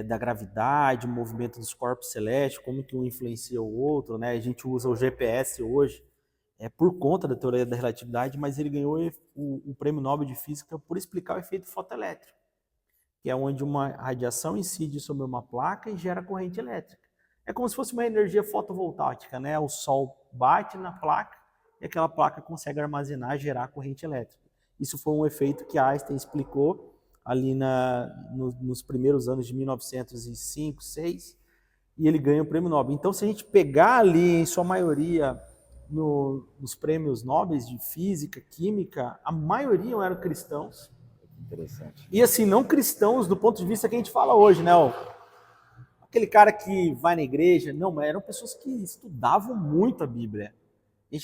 da gravidade, o movimento dos corpos celestes, como que um influencia o outro, né? A gente usa o GPS hoje por conta da teoria da relatividade, mas ele ganhou o Prêmio Nobel de Física por explicar o efeito fotoelétrico, que é onde uma radiação incide sobre uma placa e gera corrente elétrica. É como se fosse uma energia fotovoltaica, né? O sol bate na placa e aquela placa consegue armazenar, gerar corrente elétrica. Isso foi um efeito que Einstein explicou ali nos primeiros anos de 1905, 6, e ele ganha o prêmio Nobel. Então, se a gente pegar ali, em sua maioria, nos prêmios Nobel de Física, Química, a maioria eram cristãos. Interessante. E assim, não cristãos do ponto de vista que a gente fala hoje, né? Aquele cara que vai na igreja, não, mas eram pessoas que estudavam muito a Bíblia. A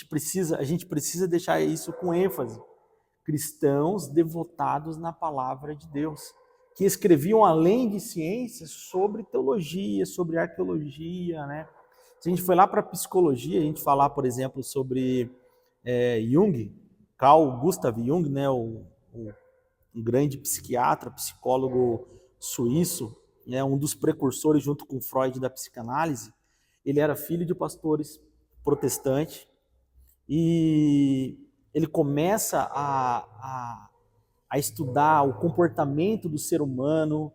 gente precisa deixar isso com ênfase. Cristãos devotados na palavra de Deus, que escreviam além de ciências sobre teologia, sobre arqueologia, né? Se a gente for lá para psicologia, a gente falar, por exemplo, sobre Jung, Carl Gustav Jung, né? Um grande psiquiatra, psicólogo suíço, né? Um dos precursores junto com Freud da psicanálise. Ele era filho de pastores protestantes e ele começa a estudar o comportamento do ser humano,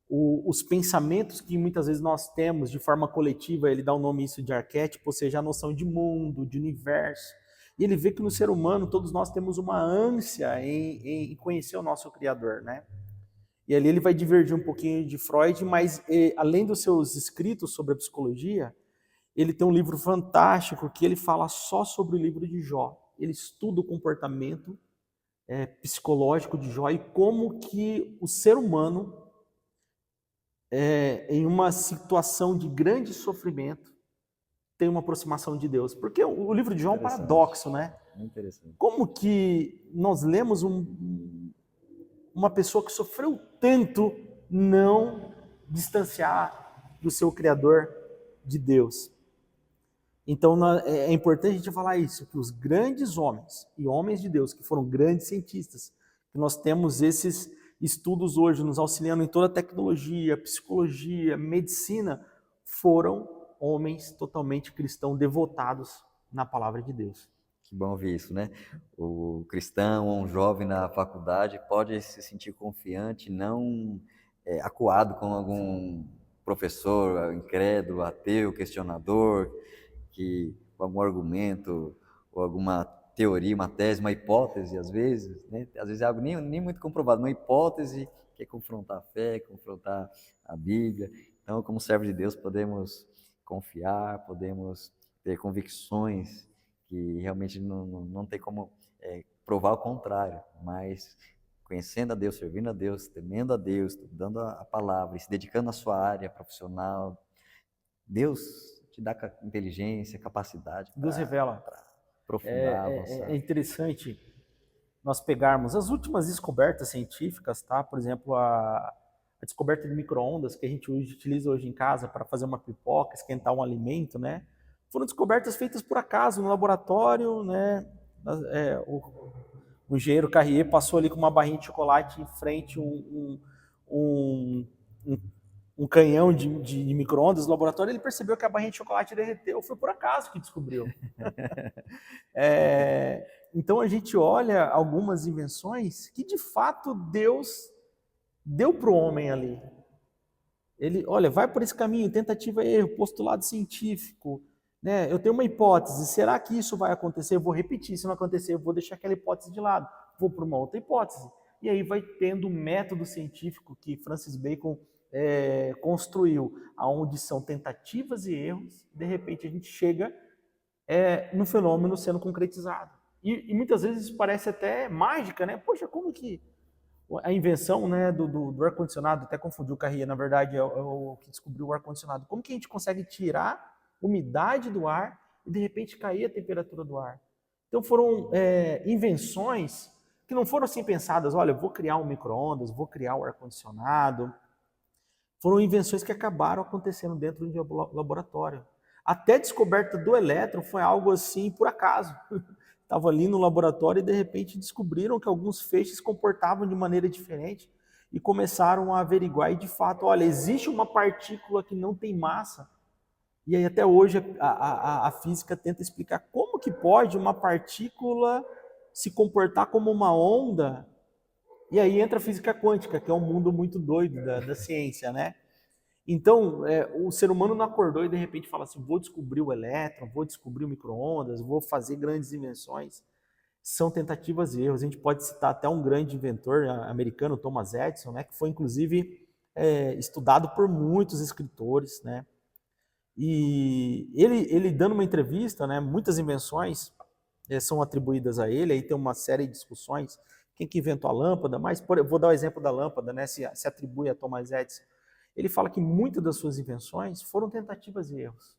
os pensamentos que muitas vezes nós temos de forma coletiva, ele dá o nome isso de arquétipo, ou seja, a noção de mundo, de universo. E ele vê que no ser humano todos nós temos uma ânsia em conhecer o nosso Criador, né? E ali ele vai divergir um pouquinho de Freud, mas além dos seus escritos sobre a psicologia, ele tem um livro fantástico que ele fala só sobre o livro de Jó. Ele estuda o comportamento psicológico de Jó e como que o ser humano, em uma situação de grande sofrimento, tem uma aproximação de Deus. Porque o livro de Jó é um paradoxo, né? Interessante. Como que nós lemos uma pessoa que sofreu tanto não distanciar do seu Criador, de Deus? Então é importante a gente falar isso, que os grandes homens e homens de Deus, que foram grandes cientistas, que nós temos esses estudos hoje nos auxiliando em toda a tecnologia, psicologia, medicina, foram homens totalmente cristãos, devotados na palavra de Deus. Que bom ouvir isso, né? O cristão, um jovem na faculdade pode se sentir confiante, não acuado com algum professor incrédulo, ateu, questionador, que com algum argumento ou alguma teoria, uma tese, uma hipótese, às vezes, né? Às vezes é algo nem muito comprovado, uma hipótese que é confrontar a fé, confrontar a Bíblia. Então, como servo de Deus, podemos confiar, podemos ter convicções que realmente não tem como provar o contrário, mas conhecendo a Deus, servindo a Deus, temendo a Deus, estudando a palavra e se dedicando à sua área profissional, Deus te dá inteligência, capacidade Deus revela. para aprofundar, avançar. É interessante nós pegarmos as últimas descobertas científicas, tá? Por exemplo, a descoberta de micro-ondas que a gente utiliza hoje em casa para fazer uma pipoca, esquentar um alimento, né? Foram descobertas feitas por acaso no laboratório, né? O engenheiro Carrier passou ali com uma barrinha de chocolate em frente um, um canhão de micro-ondas no laboratório, ele percebeu que a barrinha de chocolate derreteu, foi por acaso que descobriu. Então a gente olha algumas invenções que de fato Deus deu para o homem ali. Ele, olha, vai por esse caminho, tentativa e erro, postulado científico, né? Eu tenho uma hipótese, será que isso vai acontecer? Eu vou repetir, se não acontecer, eu vou deixar aquela hipótese de lado, vou para uma outra hipótese. E aí vai tendo um método científico que Francis Bacon construiu, onde são tentativas e erros, de repente a gente chega no fenômeno sendo concretizado. E muitas vezes isso parece até mágica, né? Poxa, como que a invenção, né, do ar-condicionado, até confundiu o Carrier, na verdade é o que descobriu o ar-condicionado. Como que a gente consegue tirar umidade do ar e de repente cair a temperatura do ar? Então foram invenções que não foram assim pensadas, olha, eu vou criar um micro-ondas, vou criar o ar-condicionado. Foram invenções que acabaram acontecendo dentro de um laboratório. Até a descoberta do elétron foi algo assim por acaso. Estava ali no laboratório e de repente descobriram que alguns feixes se comportavam de maneira diferente e começaram a averiguar e de fato, olha, existe uma partícula que não tem massa. E aí até hoje a física tenta explicar como que pode uma partícula se comportar como uma onda. E aí entra a física quântica, que é um mundo muito doido da ciência, né? Então, o ser humano não acordou e de repente fala assim, vou descobrir o elétron, vou descobrir o micro-ondas, vou fazer grandes invenções. São tentativas e erros. A gente pode citar até um grande inventor americano, Thomas Edison, né, que foi inclusive estudado por muitos escritores, né? E ele dando uma entrevista, né, muitas invenções são atribuídas a ele, aí tem uma série de discussões, quem que inventou a lâmpada, mas vou dar o exemplo da lâmpada, né, se atribui a Thomas Edison. Ele fala que muitas das suas invenções foram tentativas e erros.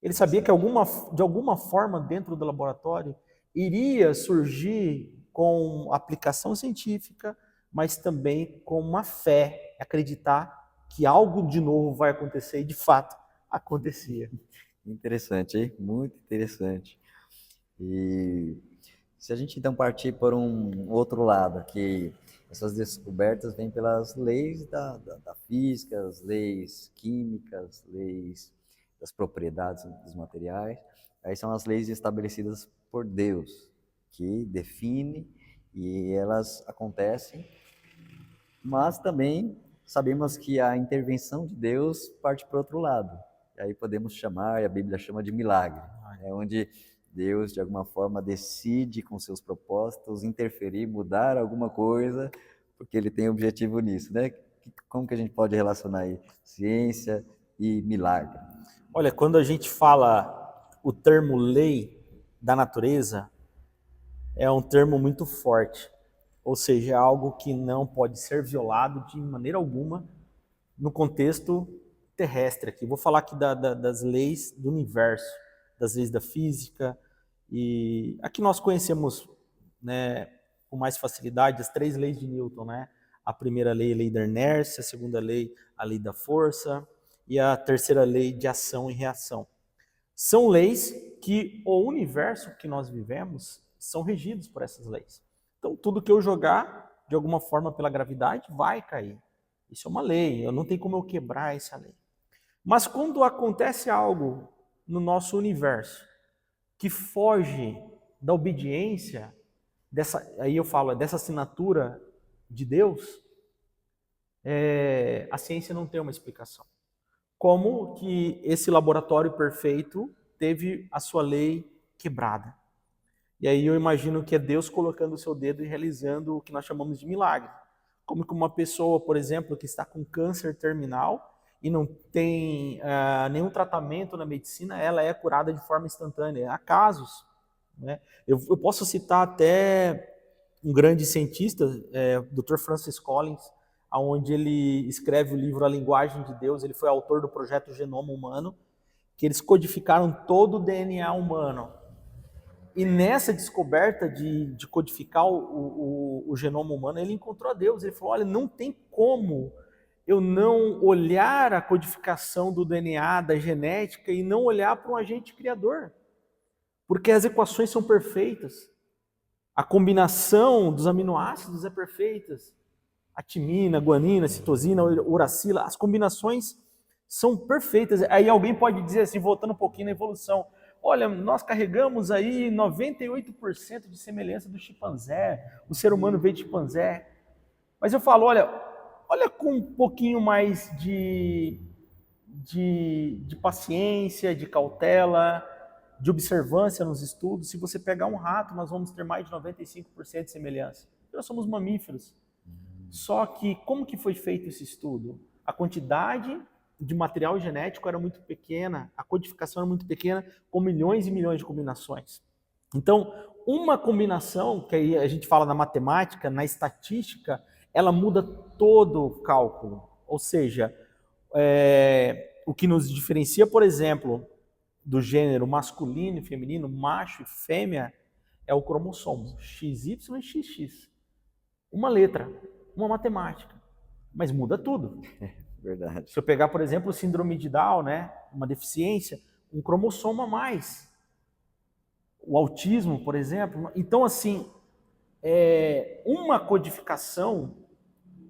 Ele sabia que de alguma forma dentro do laboratório iria surgir com aplicação científica, mas também com uma fé, acreditar que algo de novo vai acontecer e de fato acontecia. Interessante, hein? Muito interessante. E se a gente então partir por um outro lado, que essas descobertas vêm pelas leis da física, as leis químicas, leis das propriedades dos materiais, aí são as leis estabelecidas por Deus, que define e elas acontecem, mas também sabemos que a intervenção de Deus parte para o outro lado. E aí podemos chamar, e a Bíblia chama de milagre, onde Deus, de alguma forma, decide com seus propósitos interferir, mudar alguma coisa, porque Ele tem objetivo nisso, né? Como que a gente pode relacionar aí ciência e milagre? Olha, quando a gente fala o termo lei da natureza, é um termo muito forte, ou seja, é algo que não pode ser violado de maneira alguma no contexto terrestre aqui. Vou falar aqui das leis do universo, das leis da física, e aqui nós conhecemos, né, com mais facilidade as 3 leis de Newton, né? A primeira lei, a lei da inércia, a segunda lei, a lei da força, e a terceira lei de ação e reação. São leis que o universo que nós vivemos são regidos por essas leis. Então, tudo que eu jogar, de alguma forma, pela gravidade, vai cair. Isso é uma lei, não tem como eu quebrar essa lei. Mas quando acontece algo no nosso universo que foge da obediência, aí eu falo, dessa assinatura de Deus, a ciência não tem uma explicação. Como que esse laboratório perfeito teve a sua lei quebrada? E aí eu imagino que é Deus colocando o seu dedo e realizando o que nós chamamos de milagre. Como que uma pessoa, por exemplo, que está com câncer terminal e não tem nenhum tratamento na medicina, ela é curada de forma instantânea. Há casos, né? Eu posso citar até um grande cientista, Dr. Francis Collins, onde ele escreve o livro A Linguagem de Deus. Ele foi autor do projeto Genoma Humano, que eles codificaram todo o DNA humano. E nessa descoberta de codificar o genoma humano, ele encontrou a Deus. Ele falou, olha, não tem como eu não olhar a codificação do DNA, da genética, e não olhar para um agente criador. Porque as equações são perfeitas. A combinação dos aminoácidos é perfeita. A timina, a guanina, a citosina, a uracila, as combinações são perfeitas. Aí alguém pode dizer assim, voltando um pouquinho na evolução, olha, nós carregamos aí 98% de semelhança do chimpanzé, o ser humano veio de chimpanzé. Mas eu falo, olha com um pouquinho mais de paciência, de cautela, de observância nos estudos. Se você pegar um rato, nós vamos ter mais de 95% de semelhança. Nós somos mamíferos. Só que como que foi feito esse estudo? A quantidade de material genético era muito pequena, a codificação era muito pequena, com milhões e milhões de combinações. Então, uma combinação, que aí a gente fala na matemática, na estatística, ela muda todo o cálculo. Ou seja, o que nos diferencia, por exemplo, do gênero masculino e feminino, macho e fêmea, é o cromossomo XY e XX. Uma letra, uma matemática, mas muda tudo. Verdade. Se eu pegar, por exemplo, o síndrome de Down, né, uma deficiência, um cromossomo a mais. O autismo, por exemplo. Então, assim, uma codificação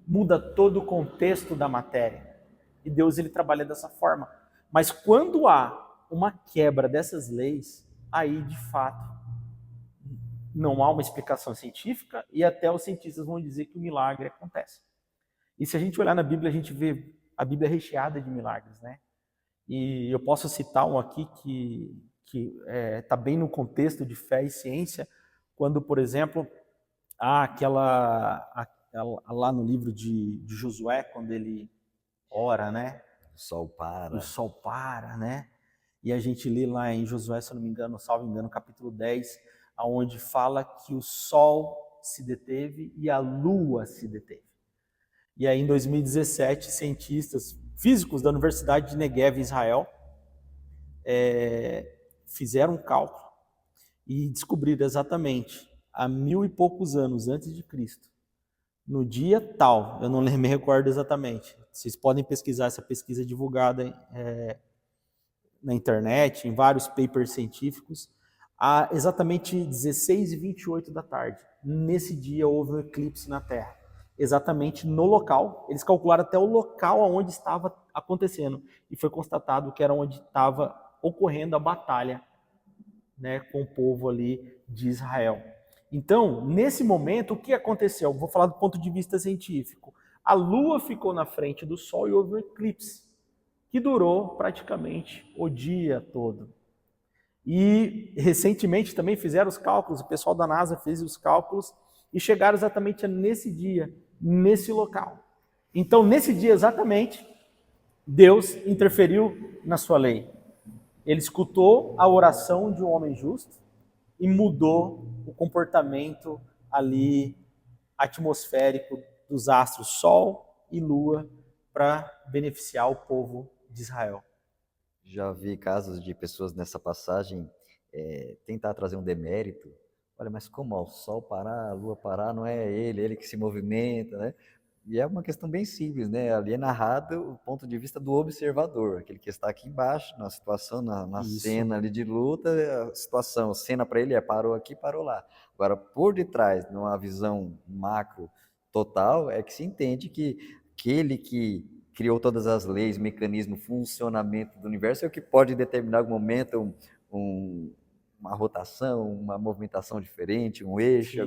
muda todo o contexto da matéria. E Deus, ele trabalha dessa forma. Mas quando há uma quebra dessas leis, aí, de fato, não há uma explicação científica e até os cientistas vão dizer que o milagre acontece. E se a gente olhar na Bíblia, a gente vê a Bíblia recheada de milagres, né? E eu posso citar um aqui que está bem no contexto de fé e ciência, quando, por exemplo, há lá no livro de Josué, quando ele ora, né? O sol para. O sol para, né? E a gente lê lá em Josué, se eu não me engano, salvo engano, capítulo 10, onde fala que o sol se deteve e a lua se deteve. E aí, em 2017, cientistas físicos da Universidade de Negev, em Israel, fizeram um cálculo e descobriram exatamente, há 1000 e poucos anos antes de Cristo, no dia tal, eu não me recordo exatamente, vocês podem pesquisar, essa pesquisa divulgada na internet, em vários papers científicos, há exatamente 16h28 da tarde. Nesse dia houve um eclipse na Terra. Exatamente no local, eles calcularam até o local onde estava acontecendo, e foi constatado que era onde estava ocorrendo a batalha, né, com o povo ali de Israel. Então, nesse momento, o que aconteceu? Vou falar do ponto de vista científico. A Lua ficou na frente do Sol e houve um eclipse, que durou praticamente o dia todo. E recentemente também fizeram os cálculos, o pessoal da NASA fez os cálculos e chegaram exatamente nesse dia, nesse local. Então, nesse dia exatamente, Deus interferiu na sua lei. Ele escutou a oração de um homem justo e mudou o comportamento ali atmosférico dos astros Sol e Lua para beneficiar o povo de Israel. Já vi casos de pessoas nessa passagem tentar trazer um demérito. Olha, mas como o sol parar, a lua parar, não é ele que se movimenta, né? E é uma questão bem simples, né? Ali é narrado o ponto de vista do observador, aquele que está aqui embaixo, na situação, na cena ali de luta, a situação, a cena para ele parou aqui, parou lá. Agora, por detrás, numa visão macro total, é que se entende que aquele que criou todas as leis, mecanismo, funcionamento do universo é o que pode determinar em algum momento uma rotação, uma movimentação diferente, um eixo,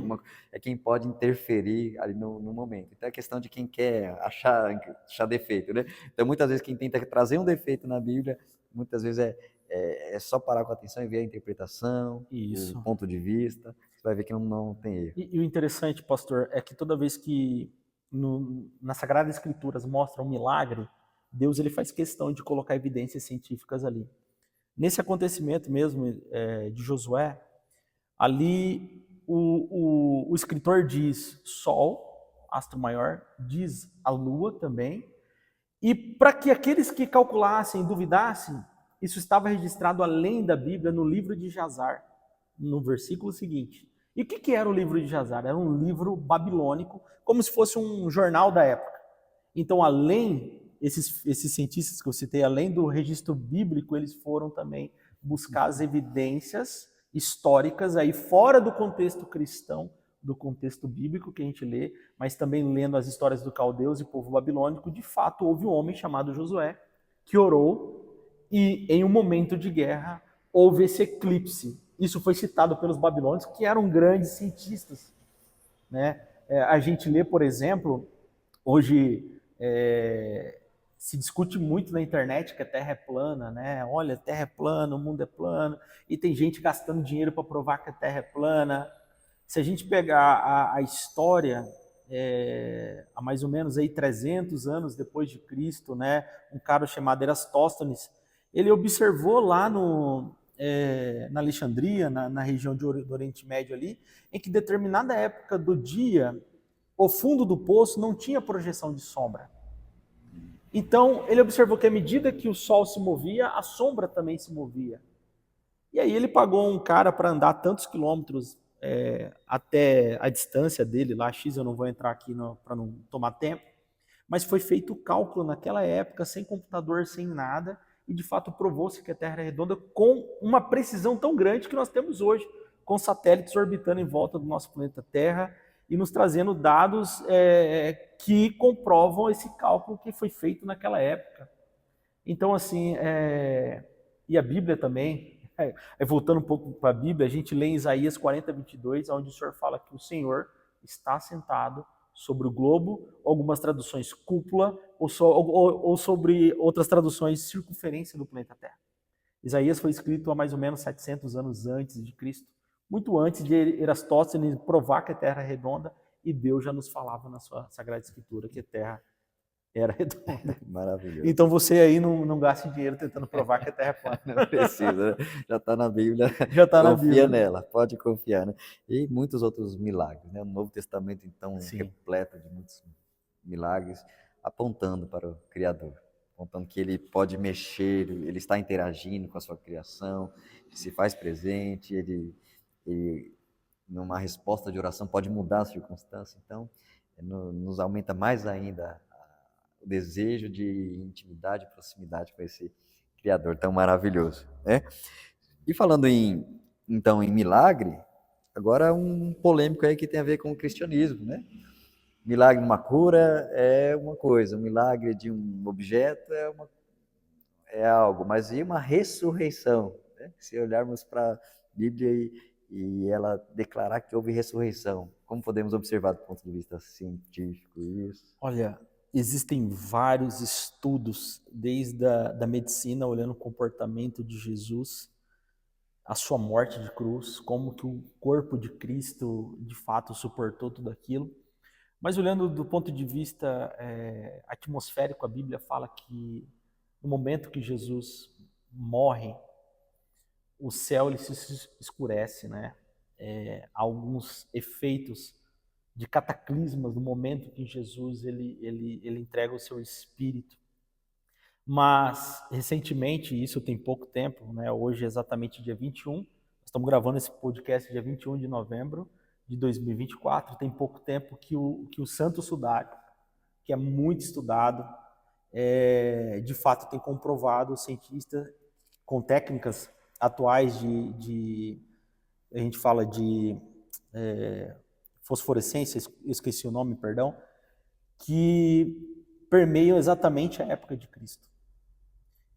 é quem pode interferir ali no momento. Então é questão de quem quer achar defeito, né? Então muitas vezes quem tenta trazer um defeito na Bíblia, muitas vezes é só parar com a atenção e ver a interpretação, o ponto de vista, você vai ver que não tem erro. E o interessante, pastor, é que toda vez que nas Sagradas Escrituras mostra um milagre, Deus ele faz questão de colocar evidências científicas ali. Nesse acontecimento mesmo de Josué, ali o escritor diz Sol, astro maior, diz a Lua também, e para que aqueles que calculassem, duvidassem, isso estava registrado além da Bíblia no livro de Jazar, no versículo seguinte. E o que era o livro de Jazar? Era um livro babilônico, como se fosse um jornal da época. Então, além, esses cientistas que eu citei, além do registro bíblico, eles foram também buscar as evidências históricas aí fora do contexto cristão, do contexto bíblico que a gente lê, mas também lendo as histórias do caldeus e povo babilônico. De fato, houve um homem chamado Josué que orou e em um momento de guerra houve esse eclipse. Isso foi citado pelos babilônios, que eram grandes cientistas, né? A gente lê, por exemplo, hoje se discute muito na internet que a Terra é plana, né? Olha, a Terra é plana, o mundo é plano, e tem gente gastando dinheiro para provar que a Terra é plana. Se a gente pegar a história, há mais ou menos aí 300 anos depois de Cristo, né? Um cara chamado Erastóstenes, ele observou lá na Alexandria, na região do Oriente Médio ali, em que determinada época do dia, o fundo do poço não tinha projeção de sombra. Então, ele observou que à medida que o sol se movia, a sombra também se movia. E aí ele pagou um cara para andar tantos quilômetros até a distância dele, lá X, eu não vou entrar aqui para não tomar tempo, mas foi feito o cálculo naquela época, sem computador, sem nada, e de fato provou-se que a Terra é redonda com uma precisão tão grande que nós temos hoje, com satélites orbitando em volta do nosso planeta Terra e nos trazendo dados que comprovam esse cálculo que foi feito naquela época. Então, assim, e a Bíblia também, voltando um pouco para a Bíblia, a gente lê em Isaías 40:22, onde o Senhor fala que o Senhor está sentado sobre o globo, algumas traduções cúpula, ou sobre outras traduções circunferência do planeta Terra. Isaías foi escrito há mais ou menos 700 anos antes de Cristo, muito antes de Erastóstenes provar que a Terra é redonda, e Deus já nos falava na sua Sagrada Escritura que a Terra era redonda. Maravilhoso. Então você aí não gaste dinheiro tentando provar que a Terra é plana. Não precisa, né? Já está na Bíblia, Já está na Bíblia. Confia nela, pode confiar, né? E muitos outros milagres, né? O Novo Testamento, então, repleto de muitos milagres, apontando para o Criador, apontando que Ele pode mexer, Ele está interagindo com a sua criação, se faz presente, Ele numa resposta de oração, pode mudar a circunstância. Então, nos aumenta mais ainda o desejo de intimidade, proximidade com esse Criador tão maravilhoso, né? E falando então em milagre, agora um polêmico aí que tem a ver com o cristianismo, né? Milagre de uma cura é uma coisa, um milagre de um objeto é algo, mas e uma ressurreição, né? Se olharmos para a Bíblia e ela declarar que houve ressurreição, como podemos observar do ponto de vista científico isso? Olha, existem vários estudos, desde da medicina, olhando o comportamento de Jesus, a sua morte de cruz, como que o corpo de Cristo, de fato, suportou tudo aquilo. Mas olhando do ponto de vista atmosférico, a Bíblia fala que no momento que Jesus morre, o céu ele se escurece, né? Há alguns efeitos de cataclismas no momento que Jesus ele entrega o seu espírito. Mas recentemente, isso tem pouco tempo, né? Hoje é exatamente dia 21, nós estamos gravando esse podcast dia 21 de novembro de 2024, tem pouco tempo que o Santo Sudário, que é muito estudado, de fato tem comprovado, o cientista com técnicas atuais a gente fala de fosforescência, eu esqueci o nome, perdão, que permeiam exatamente a época de Cristo.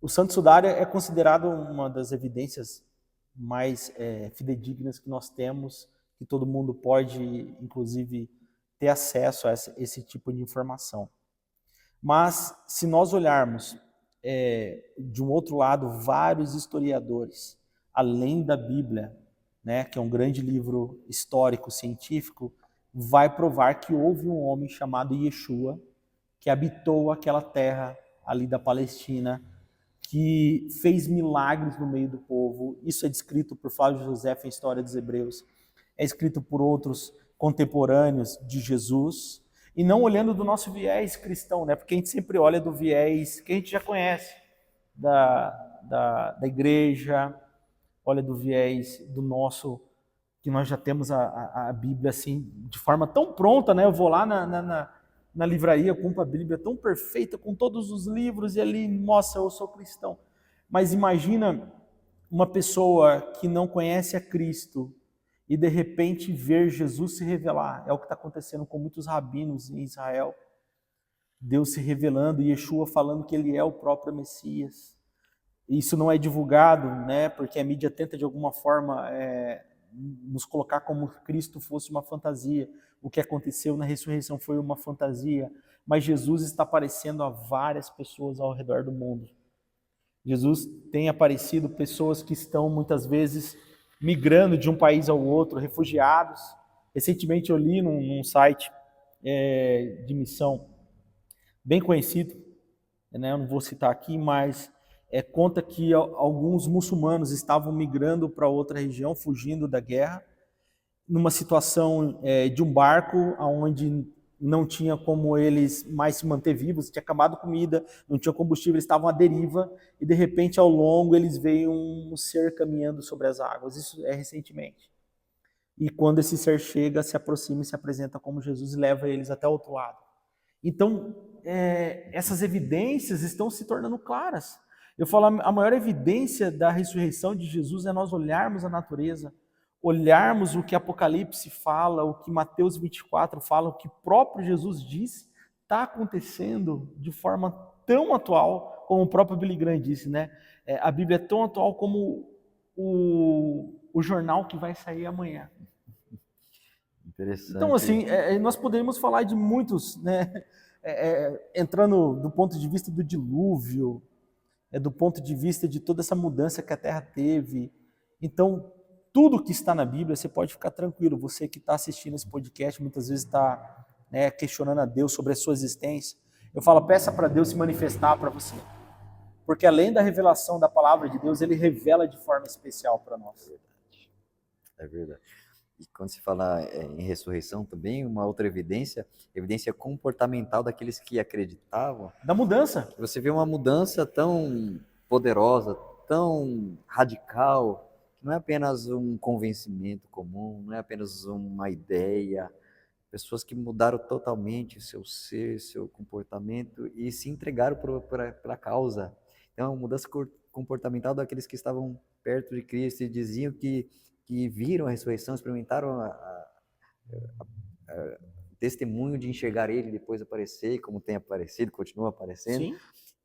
O Santo Sudário é considerado uma das evidências mais fidedignas que nós temos, que todo mundo pode, inclusive, ter acesso a esse tipo de informação. Mas, se nós olharmos de um outro lado, vários historiadores, além da Bíblia, né, que é um grande livro histórico, científico, vai provar que houve um homem chamado Yeshua, que habitou aquela terra ali da Palestina, que fez milagres no meio do povo. Isso é descrito por Flávio José em História dos Hebreus, é escrito por outros contemporâneos de Jesus, e não olhando do nosso viés cristão, né? Porque a gente sempre olha do viés que a gente já conhece, da igreja, olha do viés do nosso, que nós já temos a Bíblia assim, de forma tão pronta, né? Eu vou lá na livraria, compro a Bíblia tão perfeita, com todos os livros, e ali, nossa, eu sou cristão. Mas imagina uma pessoa que não conhece a Cristo e de repente ver Jesus se revelar. É o que está acontecendo com muitos rabinos em Israel. Deus se revelando e Yeshua falando que ele é o próprio Messias. Isso não é divulgado, né? Porque a mídia tenta de alguma forma nos colocar como se Cristo fosse uma fantasia. O que aconteceu na ressurreição foi uma fantasia, mas Jesus está aparecendo a várias pessoas ao redor do mundo. Jesus tem aparecido pessoas que estão muitas vezes migrando de um país ao outro, refugiados. Recentemente eu li num site de missão bem conhecido, né? Eu não vou citar aqui, mas conta que alguns muçulmanos estavam migrando para outra região, fugindo da guerra, numa situação de um barco onde não tinha como eles mais se manter vivos, tinha acabado a comida, não tinha combustível, eles estavam à deriva, e de repente ao longo eles veem um ser caminhando sobre as águas. Isso é recentemente. E quando esse ser chega, se aproxima e se apresenta como Jesus e leva eles até o outro lado. Então, essas evidências estão se tornando claras. Eu falo, a maior evidência da ressurreição de Jesus é nós olharmos a natureza, olharmos o que Apocalipse fala, o que Mateus 24 fala, o que próprio Jesus disse, está acontecendo de forma tão atual, como o próprio Billy Graham disse, né? A Bíblia é tão atual como o jornal que vai sair amanhã. Interessante. Então, assim, nós poderíamos falar de muitos, né? Entrando do ponto de vista do dilúvio, do ponto de vista de toda essa mudança que a Terra teve. Então, tudo que está na Bíblia, você pode ficar tranquilo. Você que está assistindo esse podcast, muitas vezes está questionando a Deus sobre a sua existência. Eu falo, peça para Deus se manifestar para você. Porque além da revelação da palavra de Deus, Ele revela de forma especial para nós. É verdade. E quando se fala em ressurreição também, uma outra evidência comportamental daqueles que acreditavam. Da mudança. Você vê uma mudança tão poderosa, tão radical, que não é apenas um convencimento comum, não é apenas uma ideia. Pessoas que mudaram totalmente o seu ser, seu comportamento e se entregaram pela causa. Então, mudança comportamental daqueles que estavam perto de Cristo e diziam que viram a ressurreição, experimentaram o testemunho de enxergar ele depois aparecer, como tem aparecido, continua aparecendo. Sim.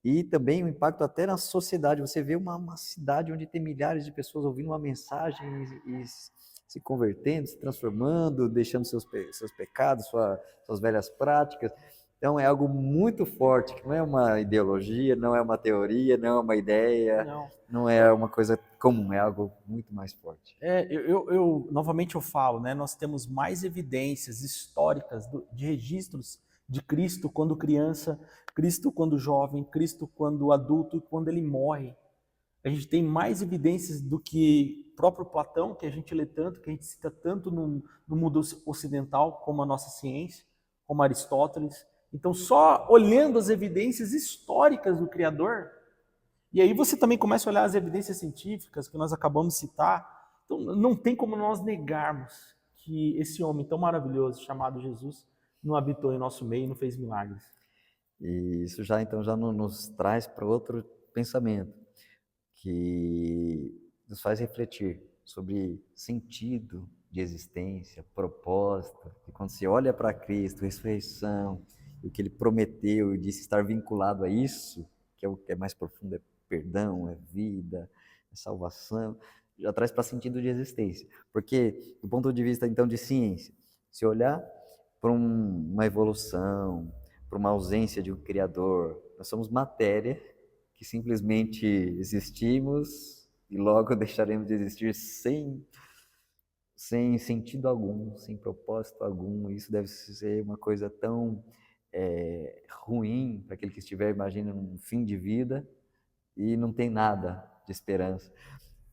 E também o impacto até na sociedade. Você vê uma cidade onde tem milhares de pessoas ouvindo uma mensagem e se convertendo, se transformando, deixando seus pecados, suas velhas práticas. Então é algo muito forte, que não é uma ideologia, não é uma teoria, não é uma ideia, não é uma coisa comum, é algo muito mais forte. Novamente eu falo, né? Nós temos mais evidências históricas de registros de Cristo quando criança, Cristo quando jovem, Cristo quando adulto e quando ele morre. A gente tem mais evidências do que próprio Platão, que a gente lê tanto, que a gente cita tanto no mundo ocidental, como a nossa ciência, como Aristóteles. Então, só olhando as evidências históricas do Criador, e aí você também começa a olhar as evidências científicas que nós acabamos de citar, então não tem como nós negarmos que esse homem tão maravilhoso, chamado Jesus, não habitou em nosso meio e não fez milagres. E isso já nos traz para outro pensamento, que nos faz refletir sobre sentido de existência, propósito. E quando você olha para Cristo, ressurreição, o que ele prometeu e disse estar vinculado a isso, que é o que é mais profundo, é perdão, é vida, é salvação, já traz para sentido de existência. Porque, do ponto de vista, então, de ciência, se olhar para uma evolução, para uma ausência de um criador, nós somos matéria que simplesmente existimos e logo deixaremos de existir sem sentido algum, sem propósito algum. Isso deve ser uma coisa tão ruim para aquele que estiver imaginando um fim de vida e não tem nada de esperança.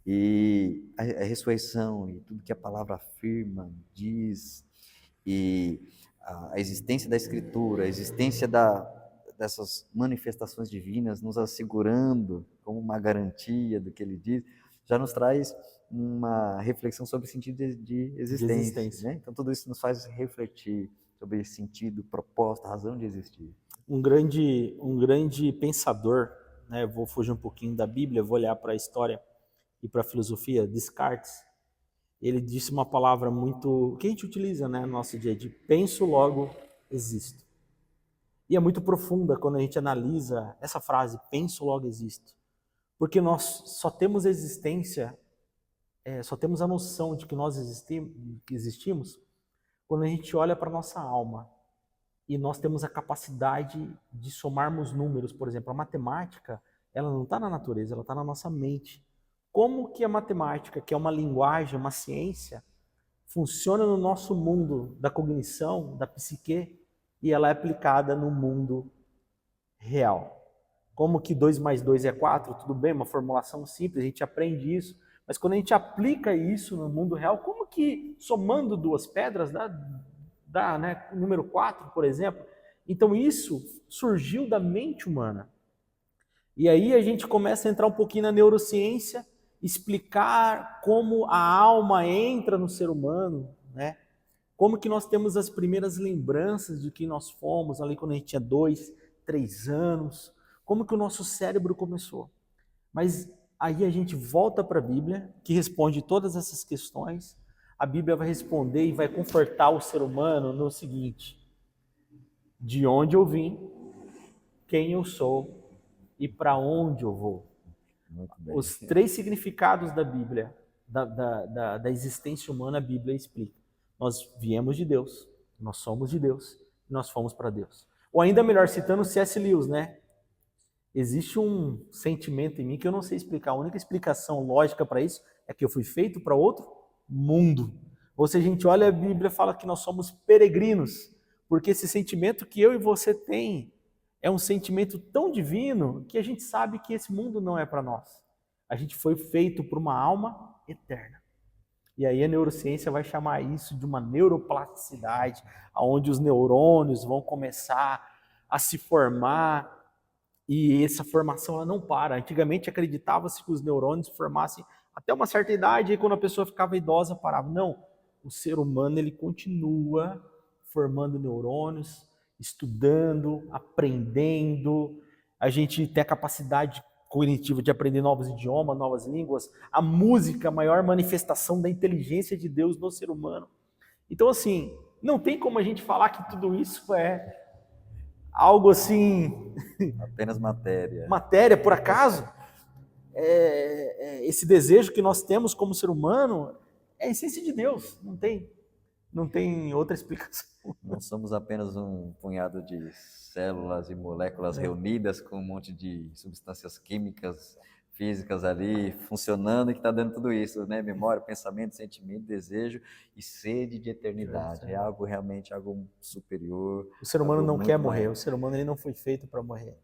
E a ressurreição e tudo que a palavra afirma, diz, e a existência da Escritura, a existência dessas manifestações divinas nos assegurando como uma garantia do que ele diz, já nos traz uma reflexão sobre o sentido de existência. Né? Então tudo isso nos faz refletir sobre sentido, propósito, razão de existir. Um grande pensador, né? Vou fugir um pouquinho da Bíblia, vou olhar para a história e para a filosofia, Descartes. Ele disse uma palavra muito que a gente utiliza, né, no nosso dia a dia: penso, logo existo. E é muito profunda quando a gente analisa essa frase, penso, logo existo. Porque nós só temos existência, só temos a noção de que nós existimos quando a gente olha para a nossa alma. E nós temos a capacidade de somarmos números. Por exemplo, a matemática, ela não está na natureza, ela está na nossa mente. Como que a matemática, que é uma linguagem, uma ciência, funciona no nosso mundo da cognição, da psique, e ela é aplicada no mundo real? Como que 2 mais 2 é 4, tudo bem, uma formulação simples, a gente aprende isso, mas quando a gente aplica isso no mundo real, como que somando duas pedras dá né, o número 4, por exemplo? Então isso surgiu da mente humana. E aí a gente começa a entrar um pouquinho na neurociência, explicar como a alma entra no ser humano, né? Como que nós temos as primeiras lembranças de quem nós fomos ali quando a gente tinha 2, 3 anos, como que o nosso cérebro começou. Mas aí a gente volta para a Bíblia, que responde todas essas questões. A Bíblia vai responder e vai confortar o ser humano no seguinte: de onde eu vim, quem eu sou e para onde eu vou. Os 3 significados da Bíblia, da existência humana, a Bíblia explica. Nós viemos de Deus, nós somos de Deus e nós fomos para Deus. Ou ainda melhor, citando C.S. Lewis, né? Existe um sentimento em mim que eu não sei explicar. A única explicação lógica para isso é que eu fui feito para outro mundo. Ou seja, a gente olha a Bíblia e fala que nós somos peregrinos, porque esse sentimento que eu e você tem é um sentimento tão divino que a gente sabe que esse mundo não é para nós. A gente foi feito por uma alma eterna. E aí a neurociência vai chamar isso de uma neuroplasticidade, onde os neurônios vão começar a se formar, e essa formação ela não para. Antigamente acreditava-se que os neurônios formassem até uma certa idade, e quando a pessoa ficava idosa parava. Não, o ser humano ele continua formando neurônios, estudando, aprendendo. A gente tem a capacidade cognitiva de aprender novos idiomas, novas línguas. A música, a maior manifestação da inteligência de Deus no ser humano. Então, assim, não tem como a gente falar que tudo isso é algo assim... apenas matéria. Matéria, por acaso? Esse desejo que nós temos como ser humano é a essência de Deus. Não tem outra explicação. Não somos apenas um punhado de células e moléculas reunidas com um monte de substâncias químicas, físicas ali funcionando, que está dando tudo isso, né? Memória, pensamento, sentimento, desejo e sede de eternidade. É algo realmente algo superior. O ser humano não quer morrer. O ser humano ele não foi feito para morrer.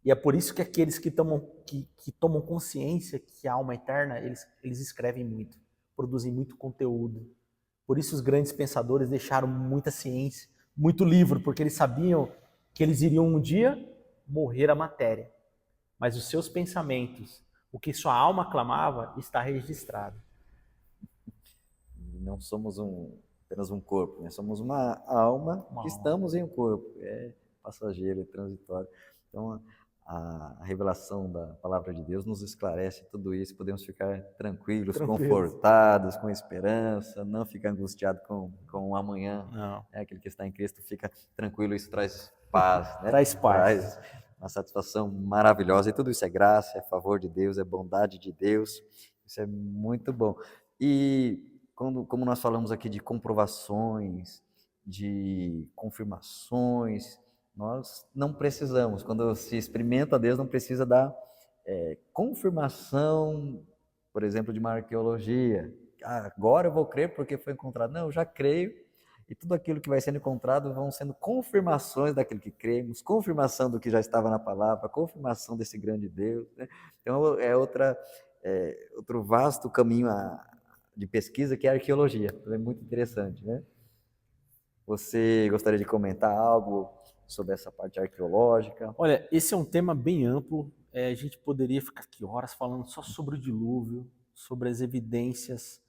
E é por isso que aqueles que tomam consciência que a alma é eterna, eles escrevem muito, produzem muito conteúdo. Por isso os grandes pensadores deixaram muita ciência, muito livro, porque eles sabiam que eles iriam um dia morrer a matéria. Mas os seus pensamentos, o que sua alma clamava, está registrado. Não somos apenas um corpo, né? Somos uma alma que estamos em um corpo. É passageiro, é transitório. Então, a revelação da palavra de Deus nos esclarece tudo isso, podemos ficar tranquilos, confortados, com esperança, não ficar angustiado com o amanhã. Não. Aquele que está em Cristo fica tranquilo, isso traz paz. Né? Traz paz. Traz uma satisfação maravilhosa, e tudo isso é graça, é favor de Deus, é bondade de Deus. Isso é muito bom. E como nós falamos aqui de comprovações, de confirmações, nós não precisamos, quando se experimenta a Deus, não precisa dar confirmação, por exemplo, de uma arqueologia. Ah, agora eu vou crer porque foi encontrado. Não, eu já creio, e tudo aquilo que vai sendo encontrado vão sendo confirmações daquilo que cremos, confirmação do que já estava na palavra, confirmação desse grande Deus, né? Então é outro vasto caminho de pesquisa que é a arqueologia. Então, é muito interessante, né? Você gostaria de comentar algo sobre essa parte arqueológica? Olha, esse é um tema bem amplo. A gente poderia ficar aqui horas falando só sobre o dilúvio, sobre as evidências.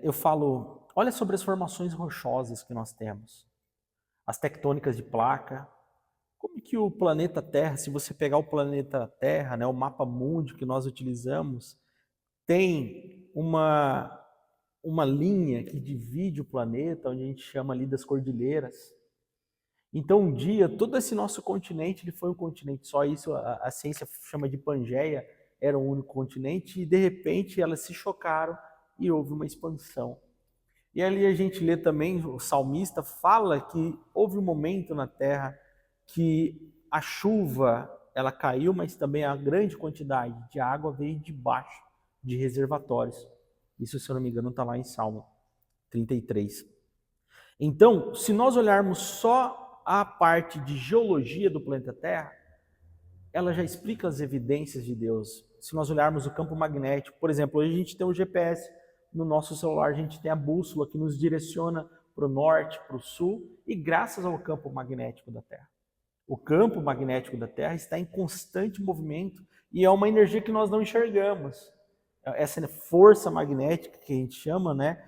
Eu falo, olha sobre as formações rochosas que nós temos, as tectônicas de placa. Como que o planeta Terra, se você pegar o planeta Terra, né, o mapa mundi que nós utilizamos, tem uma linha que divide o planeta, onde a gente chama ali das cordilheiras. Então, um dia, todo esse nosso continente ele foi um continente só, isso a ciência chama de Pangeia, era um único continente, e de repente elas se chocaram e houve uma expansão. E ali a gente lê também, o salmista fala que houve um momento na Terra que a chuva ela caiu, mas também a grande quantidade de água veio de baixo, de reservatórios. Isso, se eu não me engano, está lá em Salmo 33. Então, se nós olharmos só a parte de geologia do planeta Terra, ela já explica as evidências de Deus. Se nós olharmos o campo magnético, por exemplo, hoje a gente tem o GPS no nosso celular, a gente tem a bússola que nos direciona para o norte, para o sul, e graças ao campo magnético da Terra. O campo magnético da Terra está em constante movimento e é uma energia que nós não enxergamos. Essa força magnética que a gente chama, né,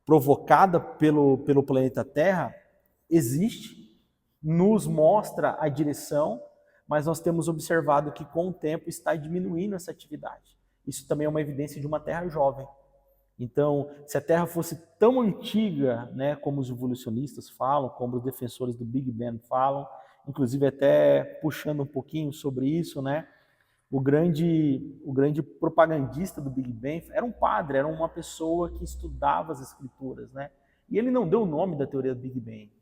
provocada pelo planeta Terra, existe, nos mostra a direção, mas nós temos observado que com o tempo está diminuindo essa atividade. Isso também é uma evidência de uma Terra jovem. Então, se a Terra fosse tão antiga, né, como os evolucionistas falam, como os defensores do Big Bang falam, inclusive até puxando um pouquinho sobre isso, né, o grande propagandista do Big Bang era um padre, era uma pessoa que estudava as escrituras, né, e ele não deu o nome da teoria do Big Bang.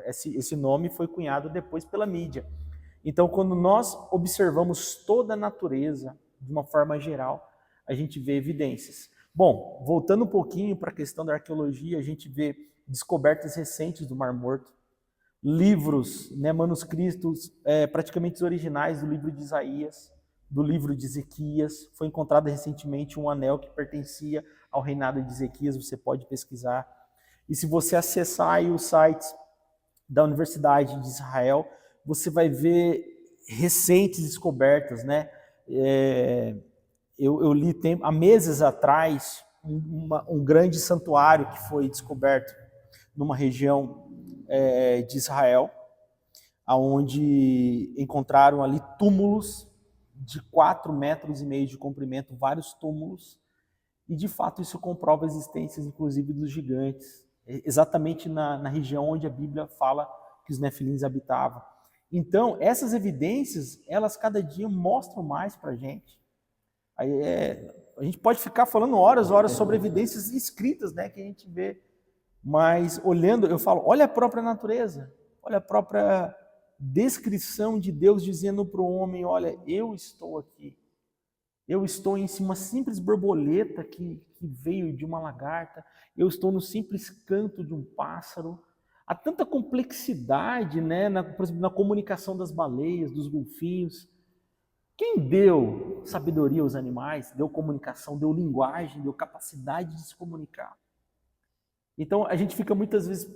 Esse nome foi cunhado depois pela mídia. Então, quando nós observamos toda a natureza de uma forma geral, a gente vê evidências. Bom, voltando um pouquinho para a questão da arqueologia, a gente vê descobertas recentes do Mar Morto, livros, né, manuscritos praticamente originais do livro de Isaías, do livro de Ezequias. Foi encontrado recentemente um anel que pertencia ao reinado de Ezequias, você pode pesquisar. E se você acessar aí os sites da Universidade de Israel, você vai ver recentes descobertas, né? Eu li há meses atrás um grande santuário que foi descoberto numa região de Israel, onde encontraram ali túmulos de 4,5 metros de comprimento, vários túmulos, e de fato isso comprova a existência, inclusive, dos gigantes, exatamente na região onde a Bíblia fala que os nefilins habitavam. Então, essas evidências, elas cada dia mostram mais para a gente. A gente pode ficar falando horas sobre evidências escritas, né, que a gente vê, mas olhando, eu falo, olha a própria natureza, olha a própria descrição de Deus dizendo para o homem, olha, eu estou aqui, eu estou em uma simples borboleta que veio de uma lagarta, eu estou no simples canto de um pássaro. Há tanta complexidade, né, por exemplo, na comunicação das baleias, dos golfinhos. Quem deu sabedoria aos animais, deu comunicação, deu linguagem, deu capacidade de se comunicar. Então, a gente fica muitas vezes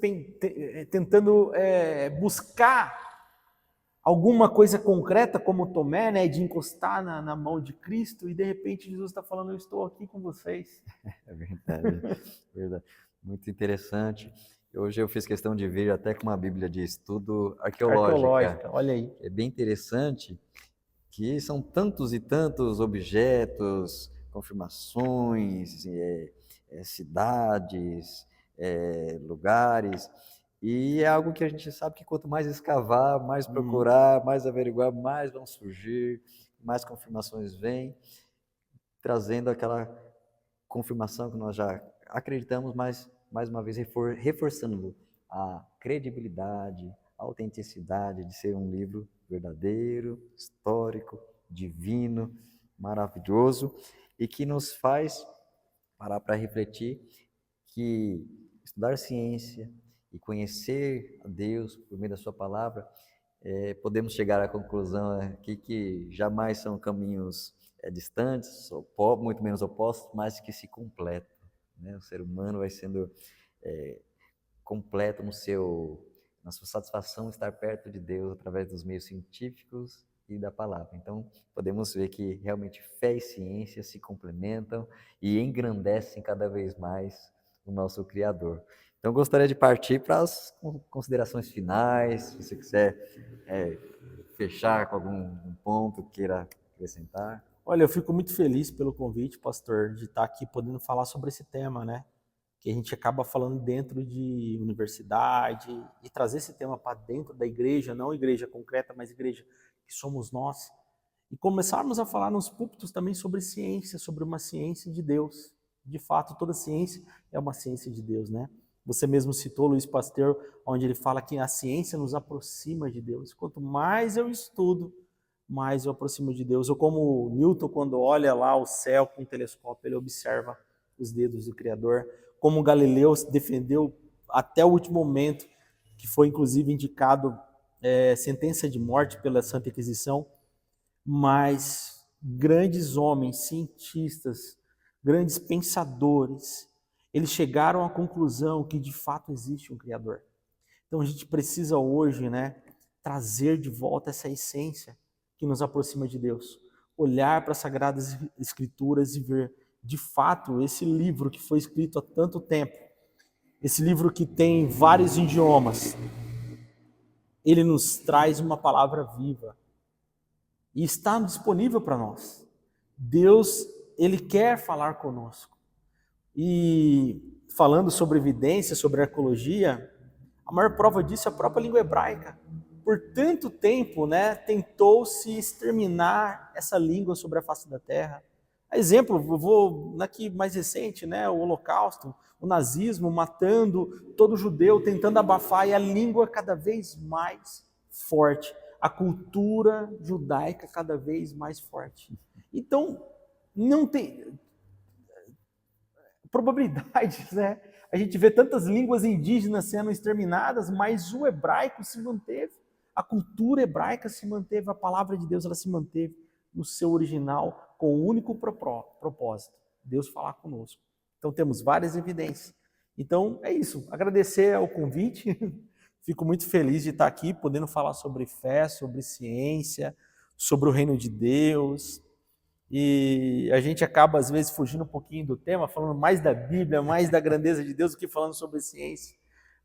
tentando buscar alguma coisa concreta, como Tomé, né, de encostar na mão de Cristo, e de repente Jesus está falando, eu estou aqui com vocês. É verdade, verdade. Muito interessante. Hoje eu fiz questão de vir até com uma Bíblia de estudo arqueológica. Olha aí. É bem interessante que são tantos e tantos objetos, confirmações, cidades, lugares, e é algo que a gente sabe que quanto mais escavar, mais procurar, mais averiguar, mais vão surgir, mais confirmações vêm. trazendo aquela confirmação que nós já acreditamos, mas mais uma vez reforçando a credibilidade, a autenticidade de ser um livro verdadeiro, histórico, divino, maravilhoso e que nos faz parar para refletir que estudar ciência e conhecer a Deus por meio da sua palavra, podemos chegar à conclusão aqui que jamais são caminhos distantes, muito menos opostos, mas que se completam, né? O ser humano vai sendo completo na sua satisfação estar perto de Deus através dos meios científicos e da palavra. Então, podemos ver que realmente fé e ciência se complementam e engrandecem cada vez mais o nosso Criador. Então, gostaria de partir para as considerações finais, se você quiser fechar com algum ponto que queira acrescentar. Olha, eu fico muito feliz pelo convite, pastor, de estar aqui podendo falar sobre esse tema, né? Que a gente acaba falando dentro de universidade e trazer esse tema para dentro da igreja, não igreja concreta, mas igreja que somos nós. E começarmos a falar nos púlpitos também sobre ciência, sobre uma ciência de Deus. De fato, toda ciência é uma ciência de Deus, né? Você mesmo citou Luiz Pasteur, onde ele fala que a ciência nos aproxima de Deus. Quanto mais eu estudo, mais eu aproximo de Deus. Ou como Newton, quando olha lá o céu com um telescópio, ele observa os dedos do Criador. Como Galileu defendeu até o último momento, que foi inclusive indicado sentença de morte pela Santa Inquisição, mas grandes homens, cientistas, grandes pensadores, eles chegaram à conclusão que de fato existe um Criador. Então a gente precisa hoje, né, trazer de volta essa essência que nos aproxima de Deus. Olhar para as Sagradas Escrituras e ver, de fato, esse livro que foi escrito há tanto tempo, esse livro que tem vários idiomas, ele nos traz uma palavra viva e está disponível para nós. Deus, ele quer falar conosco. E falando sobre evidência, sobre arqueologia, a maior prova disso é a própria língua hebraica. Por tanto tempo, né, tentou-se exterminar essa língua sobre a face da terra. Exemplo, vou aqui mais recente, né, o Holocausto, o nazismo matando todo judeu, tentando abafar, e a língua cada vez mais forte, a cultura judaica cada vez mais forte. Então, não tem probabilidades, né? A gente vê tantas línguas indígenas sendo exterminadas, mas o hebraico se manteve, a cultura hebraica se manteve, a palavra de Deus ela se manteve no seu original, com o único propósito, Deus falar conosco. Então temos várias evidências. Então é isso, agradecer ao convite, fico muito feliz de estar aqui, podendo falar sobre fé, sobre ciência, sobre o reino de Deus. E a gente acaba, às vezes, fugindo um pouquinho do tema, falando mais da Bíblia, mais da grandeza de Deus do que falando sobre ciência.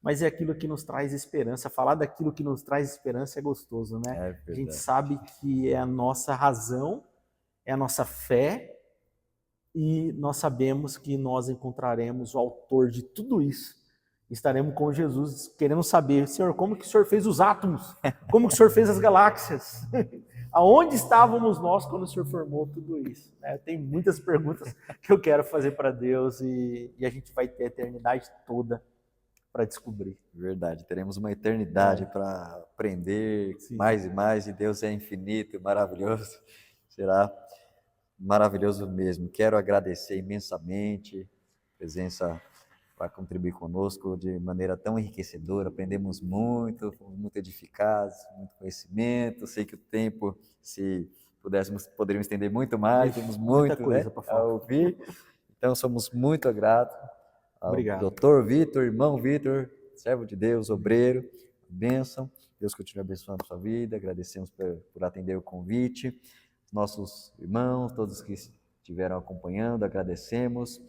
Mas é aquilo que nos traz esperança. Falar daquilo que nos traz esperança é gostoso, né? A gente sabe que é a nossa razão, é a nossa fé, e nós sabemos que nós encontraremos o autor de tudo isso. Estaremos com Jesus querendo saber, Senhor, como que o Senhor fez os átomos? Como que o Senhor fez as galáxias? Aonde estávamos nós quando o Senhor formou tudo isso? Tem muitas perguntas que eu quero fazer para Deus e a gente vai ter a eternidade toda para descobrir. Verdade, teremos uma eternidade para aprender. Sim. Mais e mais, e Deus é infinito, maravilhoso, será maravilhoso mesmo. Quero agradecer imensamente a presença para contribuir conosco de maneira tão enriquecedora. Aprendemos muito, fomos muito edificados, muito conhecimento. Sei que o tempo, se poderíamos estender muito mais, temos muita coisa para ouvir. Então, somos muito gratos ao doutor Vitor, irmão Vitor, servo de Deus, obreiro, bênção. Deus continue abençoando a sua vida. Agradecemos por atender o convite. Nossos irmãos, todos que estiveram acompanhando, agradecemos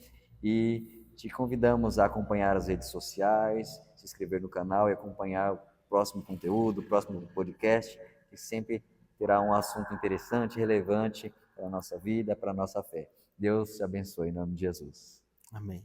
e te convidamos a acompanhar as redes sociais, se inscrever no canal e acompanhar o próximo conteúdo, o próximo podcast, que sempre terá um assunto interessante, relevante para a nossa vida, para a nossa fé. Deus te abençoe em nome de Jesus. Amém.